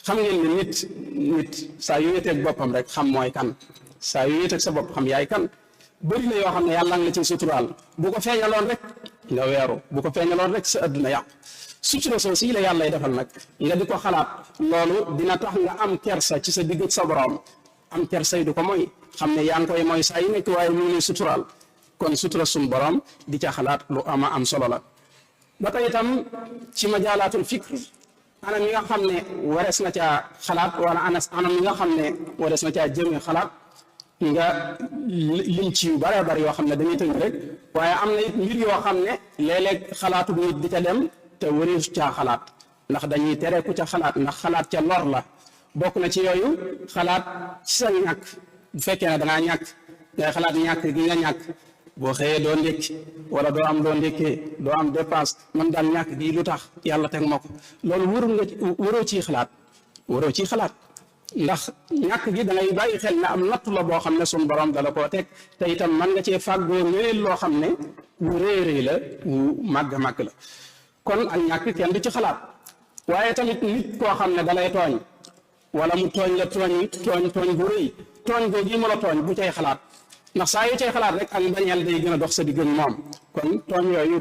xam ngeen ne nit saa yu wéeteeg boppam rek xam mooy kan saa yu wéeteeg sa bopp xam yaay kan bëri na yoo xam ne yàlla nga la ci suturaal bu ko feeñaloon rek nga weeru bu ko feeñaloon rek sa adduna yàqu sutura soo si la yàlla lay defal nag nga di ko xalaat loolu dina tax nga am kersa ci sa digg ak sa borom am kersay du ko mooy xam ne yaa ngi koy mooy saa yu nekk waaye mu ngi suturaal kon sutura suñu borom di ca xalaat lu am solo la ba tey itam ci majaalaatul fikr anam yi nga xam ne warees na caa xalaat wala anam yi nga xam ne warees na caa jëmee xalaat nga lim ci yu bare bari yoo xam ne dañuy tënk rek waaye am na it mbir yoo xam ne léeg-léeg xalaatu nit di ca dem te wareesu caa xalaat ndax dañuy tere ku ca xalaat ndax xalaat ca lor la bokk na ci yooyu xalaat ci sa ñàkk bu fekkee ne dangaa ñàkk ngay xalaat ñàkk gi nga ñàkk boo xëyee doo ndékki wala doo am doo ndékkee doo am dépense man daal ñàkk gi lu tax yàlla teg ma ko loolu waroo ciy xalaat ndax ñàkk gi da ngay bàyyi xel ne am nattu la boo xam ne suñu borom dala koo teg te itam mën nga cee fàggoo ñëwee loo xam ne wu rëy la wu màgg la kon ak ñàkk kenn du ci xalaat waaye tamit nit koo xam ne dalay tooñ wala mu tooñ la tooñ bu rëy tooñ googu mu la tooñ bu cay xalaat ndax saa yu cay xalaat rek ak mbañeel day gën a dox sa digg ak moom kon tooñ yooyu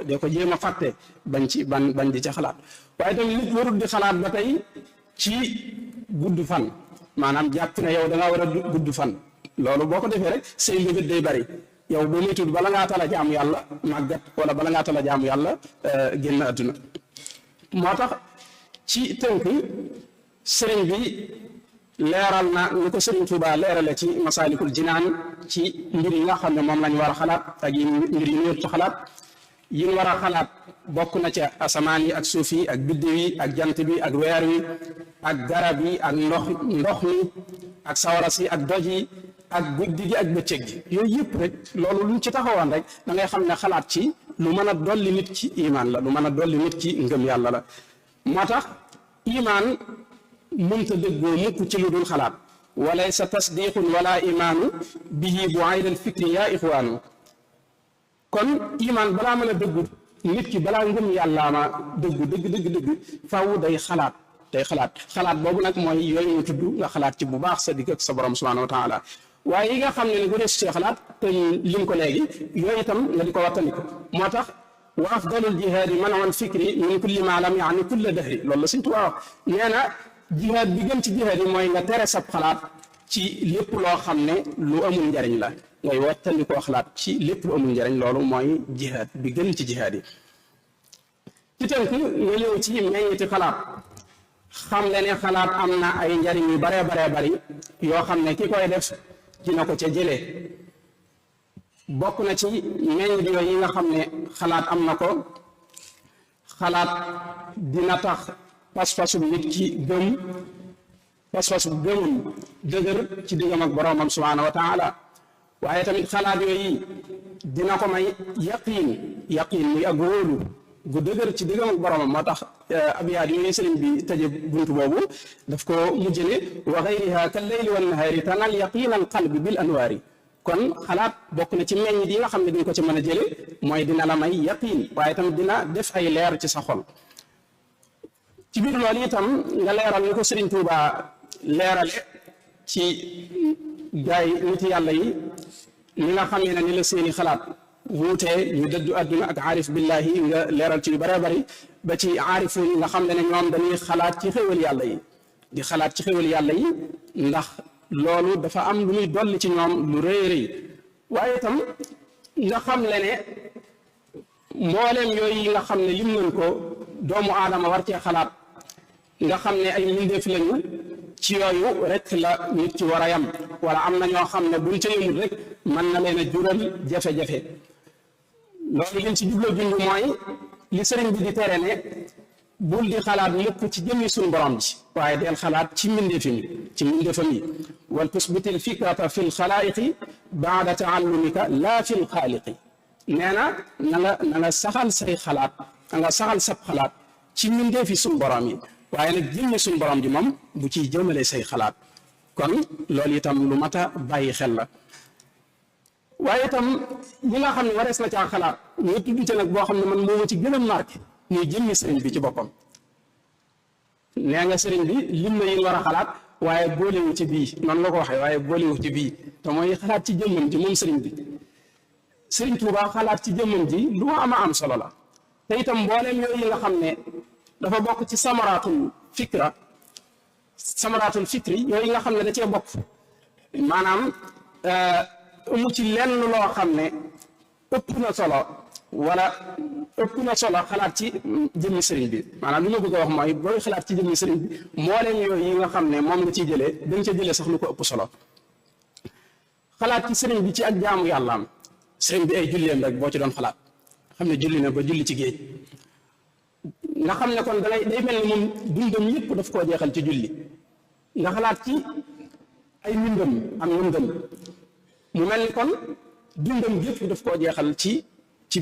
dee ko jéem a fàtte bañ di ca xalaat waaye tamit nit warul di xalaat ba tey ci gudd fan maanaam jàpp ne yow da nga war a gudd fan loolu boo ko defee rek say mbébét day bari yow boo muy tudd bala ngaa tala jaamu yàlla màggat wala bala ngaa tala jaamu yàlla génn àdduna moo tax ci tënk sëriñ bi leeral na ni ko sëriñ Tuubaa leerale ci masaalikul jinaan ci mbir yi nga xam ne moom lañ war a xalaat ak yi mbir yi ñu ci xalaat yi ñu war a xalaat bokk na ca asamaan yi ak suuf yi ak biddiw yi ak jant bi ak weer wi ak garab yi ak ndox mi ak sawara si ak doj yi ak guddi gi ak bëccëg gi yooyu yëpp rek loolu luñ ci taxawoon rek da ngay xam ne xalaat ci lu mën a dolli nit ci imaan la lu mën a dolli nit ci ngëm yàlla la moo tax imaan mënta dëggoo mukk ci lu dul xalaat walaysa tasdiqun wala imaanu bihi bu aydal fikri yaa ixwaanu kon imaan balaa mën a dëggu nit ki balaa ngëm yàllaa ma dëggu dëgg faaw day xalaat boobu nag mooy yooyu ñu tudd nga xalaat ci bu baax sa digg ak sa borom subhanahu wa taala waaye yi nga xam ne bu dee ci xalaat te lim ko léegi yooyu itam nga di ko wattandiku moo tax wa afdalul jihaadi man'ul fikri min kulli ma lam yaani kulla dahri loolu la Sëñ Tuubaa wax nee na jihaad bi gën ci jihaad yi mooy nga tere sab xalaat ci lépp loo xam ne lu amul njariñ la ngay wattandikoo xalaat ci lépp lu amul njariñ loolu mooy jihaad bi gën ci jihaad yi ci tënk nga ñëw ci meññiti xalaat xam le ne xalaat am na ay njariñ yu baree bari yoo xam ne ki koy def dina ko ca jëlee bokk na ci meññit yooyu yi nga xam ne xalaat am na ko xalaat dina tax pas-pasu nit ki pas-pasu gëmum dëgër ci diggam ak boroomam subhaanahu wa taala waaye tamit xalaat yooyu dina ko may yaqiin muy ak wóolu gu dëgër ci diggam ak boroomam moo tax abiyaat yooyu sëriñ bi tëje buntu boobu daf ko mujj ne wa gayriha kal layli wan nahaari tanal yaqiin al qalbi bil anwaari kon xalaat bokk na ci meññit yi nga xam ne dañ ko ci mën a jële mooy dina la may yaqiin waaye tamit dina def ay leer ci sa xol ci biir loolu itam nga leeral ni ko Sëriñ Tuubaa leerale ci gaay nit yàlla yi ni nga xam ne ni la seeni xalaat wuutee ñu dëddu àdduna ak aarif billahi nga leeral ci yu bare bari ba ci aarifuun nga xam ne ñoom dañuy xalaat ci xéwal yàlla yi di xalaat ci xéwal yàlla yi ndax loolu dafa am lu muy dolli ci ñoom lu rëy waaye itam nga xam le ne mbooleem yooyu yi nga xam ne lim nañ ko doomu aadama war cee xalaat nga xam ne ay mbindeef lañu ci yooyu rek la nit ci war a yam wala am na ñoo xam ne buñ ca yëmul rek mën na leen a jural jafe-jafe loolu liñ ci jubloo junj mooy li sëriñ bi di tere ne bul di xalaat lépp ci jëmmi suñu borom ji waaye del xalaat ci mbindeefam yi wal tusbitil fikrata fi lxalaayiqi baada taallumika laa fi lxaaliqi nee na na nga saxal say xalaat na nga saxal sab xalaat ci mbindeefi suñu borom yi waaye nag jëmmi suñu borom ji moom bu ciy jëmale say xalaat kon loolu itam lu mat a bàyyi xel la waaye itam ñi nga xam ne warees na caa xalaat ñu tudd ci nag boo xam ne man moo ci gën a marqué muy jëmmi sëriñ bi ci boppam nee nga sëriñ bi lim na yéen war a xalaat waaye boolewu ci bii noonu la ko waxee waaye boolewu ci bii te mooy xalaat ci jëmmam ji moom sëriñ bi sëriñ Tuubaa xalaat ci jëmmam ji lu ma am solo la te itam mbooleem yooyu nga xam ne dafa bokk ci samaraatul fikri yooyu nga xam ne da cee bokk maanaam amu ci lenn loo xam ne ëpp na solo xalaat ci jëmmi sëriñ bi maanaam li ma bëgg a wax mooy booy xalaat ci jëmmi sëriñ bi mbooleem yooyu yi nga xam ne moom nga ciy jëlee dañ ca jëlee sax lu ko ëpp solo xalaat ci sëriñ bi ci ak jaamu yàllaam sëriñ bi ay julleem rek boo ci doon xalaat xam ne julli na ba julli ci géej nga xam ne kon day mel ni moom dundam yëpp daf koo jeexal ci julli nga xalaat ci ay mbindam ak mbindam mu mel ni kon dundam gépp daf koo jeexal ci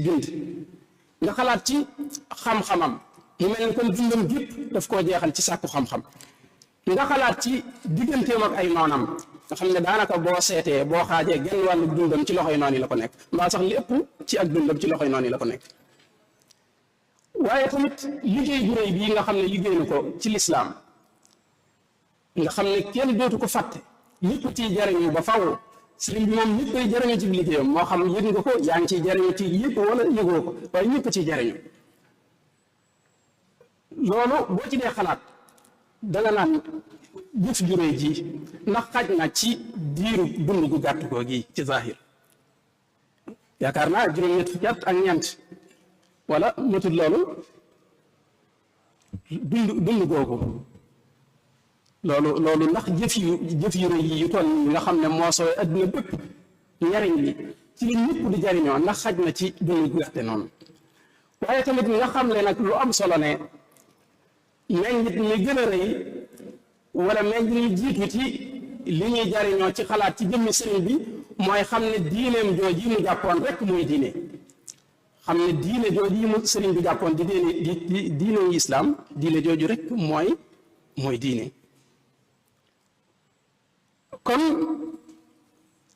bind nga xalaat ci xam-xamam mu mel ni kon dundam gépp daf koo jeexal ci sàkku xam-xam nga xalaat ci digganteem ak ay noonam nga xam ne daanaka boo seetee boo xaajee genn wàllu dundam ci loxoy noonu yi la ko nekk mbaa sax li ëpp ci ak dundam ci loxoy noonu yi la ko nekk waaye tamit liggéey bu réy bii nga xam ne liggéey na ko ci lislaam nga xam ne kenn dootu ko fàtte ñëpp ciy jariñu ba faw sëriñ bi moom ñëpp koy jariñu ci liggéeyam moo xam yëg nga ko yaa ngi ciy jariñu ci yëpp wala yëgoo ko waaye ñëpp ciy jariñu loolu boo ci dee xalaat danga naan jëf ju réy ji ndax xaj na ci diiru dund gu gàtt koo gi ci zahir yaakaar naa juróom-ñett fukki at ak ñeent wala matul loolu dund googu loolu ndax jëf yu rëy yi yu toll nga xam ne moo sooy adduna bépp njariñ li ci li ñëpp di jariñoo ndax xaj na ci dund gu gàtte noonu waaye tamit nga xam ne nag lu am solo ne meññit mi gën a rëy wala meññit mi jiitu ci li ñuy jariñoo ci xalaat ci jëmmi sëriñ bi mooy xam ne diineem jooji mu jàppoon rek muy diine xam ne diine jooji mu sëriñ bi jàppoon di diine islaam diine jooju rek mooy diine kon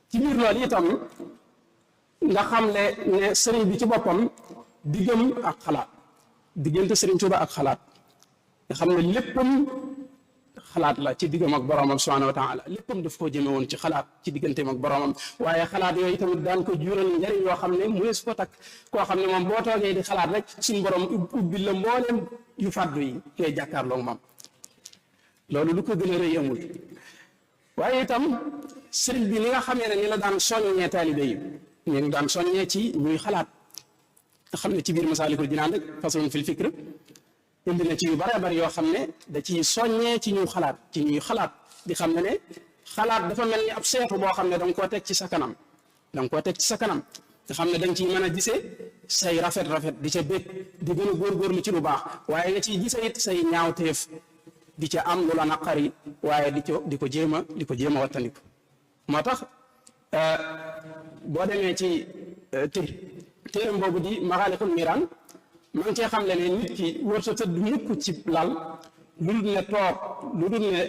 ci biir loolu itam nga xam ne sëriñ bi ci boppam diggam ak xalaat diggante sëriñ Tuuba ak xalaat nga xam ne léppam xalaat la ci diggam ak boromam subhanahu wa taala léppam daf koo jëme woon ci xalaat ci digganteem ak boromam waaye xalaat yooyu tamit daan ko jural njariñ yoo xam ne mu su ko takk koo xam ne moom boo toogee di xalaat rek suñ borom ubbi la mbooleem yu fàddu yi ngay jàkkaarloo moom loolu lu ko gën a rëy amul waaye itam sëriñ bi ni nga xamee ne ni la daan soññee taalibe yi ñu ngi daan soññee ci ñuy xalaat nga xam ne ci biir Masaalikul Jinaan rek façon fil fikr indi na ci yu bare bari yoo xam ne da ciy soññee ci ñuy xalaat di xam ne xalaat dafa mel ni ab seetu boo xam ne da nga koo teg ci sa kanam nga xam ne da nga ciy mën a gisee say rafet di ca bég di gën a góorgóorlu ci lu baax waaye nga ciy gisee it say ñaawteef di ca am lu la naqari waaye di ko jéem a wattandiku moo tax boo demee ci téeram boobu di Maxaalikul Miraan ma ngi cee xam le ne nit ki warta tëdd mukk ci lal lu dul ne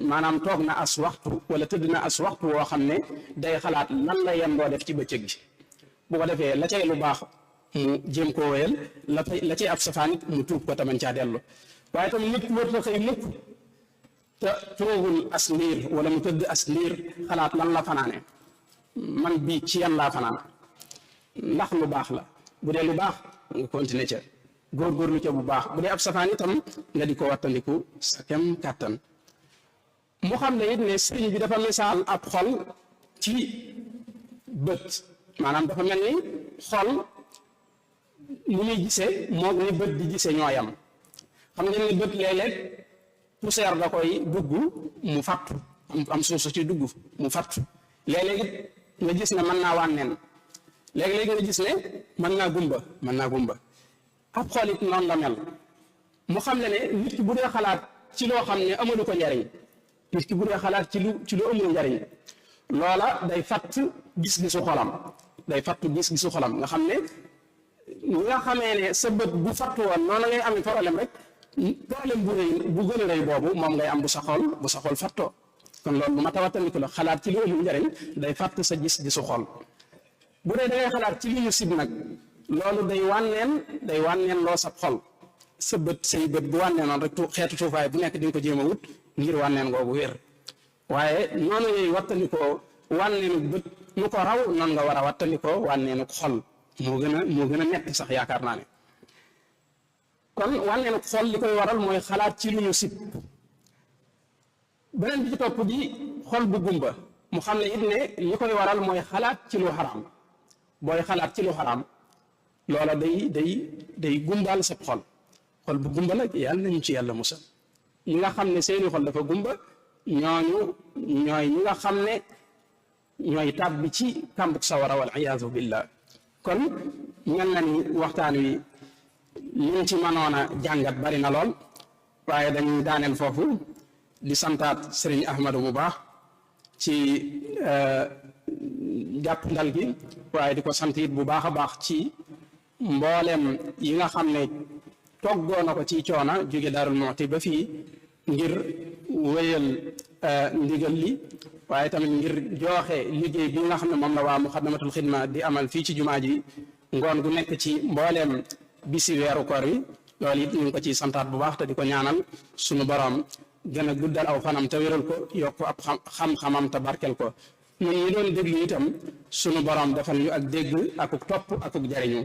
maanaam toog na as waxtu wala tëdd na as waxtu woo xam ne day xalaat lan la yendoo def ci bëccëg gi bu ko defee la cay lu baax mu jéem koo wéyal la cay ab safaan it mu tuub ko taman caa dellu waaye tam nit ki warta xëy mukk te toogul as ndiir wala mu tëdd as ndiir xalaat lan la fanaane man bii ci yan laa fanaan ndax lu baax la bu dee lu baax nga continuer ca góorgóorlu ca bu baax bu dee ab safaan itam nga di ko wattandiku sa kem kàttan mu xam ne it ne sëriñ bi dafa misaal ab xol ci bët maanaam dafa mel ni xol ni muy gisee moog ni bët di gisee ñooyam xam ngeen ne bët léeg-léeg poussière da koy dugg mu fattu am suuf su ci dugg mu fattu léeg-léeg it nga gis ne mën naa wànneen léegi-léegi nga gis ne mën naa gumba ab xol it noonu la mel mu xam ne nit ki bu dee xalaat ci loo xam ne amalu ko njariñ nit ki bu dee xalaat ci lu amul njariñ loola day fatt gis-gisu xolam nga xam ne ñi nga xamee ne sa bët bu fattu woon noonu ngay amee problème rek problème bu gën a rëy boobu moom ngay am bu sa xol fattoo kon loolu lu ma tawattandiku la xalaat ci lu amul njariñ day fatt sa gis-gisu xol bu dee da ngay xalaat ci li ñu sib nag loolu day wànneen loo sab xol sa bët say bët bu wànneenoon rek xeetu tuufaay bu nekk di nga ko jéem a wut ngir wànneen googu wér waaye noonu ngay wattandikoo wànneenu bët nu ko raw noonu nga war a wattandikoo wànneenu xol moo gën a metti sax yaakaar naa ne kon wànneenu xol li koy waral mooy xalaat ci lu ñu sib beneen bi ci topp di xol bu gumba mu xam ne it ne li koy waral mooy xalaat ci lu xaraam booy xalaat ci lu xaraam loola day gumbaal sab xol bu gumba nag yàlla nañu ci yàlla musal ñi nga xam ne seeni xol dafa gumba ñooñu ñooy ñi nga xam ne ñooy tàbbi ci kàmbuk sawara wal iyaazu billah kon mel na ni waxtaan wi liñ ci mënoon a jàngat bari na lool waaye dañuy daaneel foofu di santaat sëriñ Ahmadu bu baax ci jàpp ndal gi waaye di ko sant it bu baax a baax ci mboolem yi nga xam ne toggoo na ko ci coona jóge Daarul Muxti ba fii ngir wéyal ndigal li waaye tamit ngir jooxe liggéey bi nga xam ne moom la waa Muxaddamatul Xidma di amal fii ci jumaa ji ngoon gu nekk ci mbooleem bisi weeru koor yi loolu it ñu ngi ko ciy santaat bu baax te di ko ñaanal sunu borom gën a guddal aw fanam te wéral ko yokk ab xam-xamam te barkel ko ñun ñi doon déglu itam sunu borom defal ñu ak dégg akuk topp akuk jariñu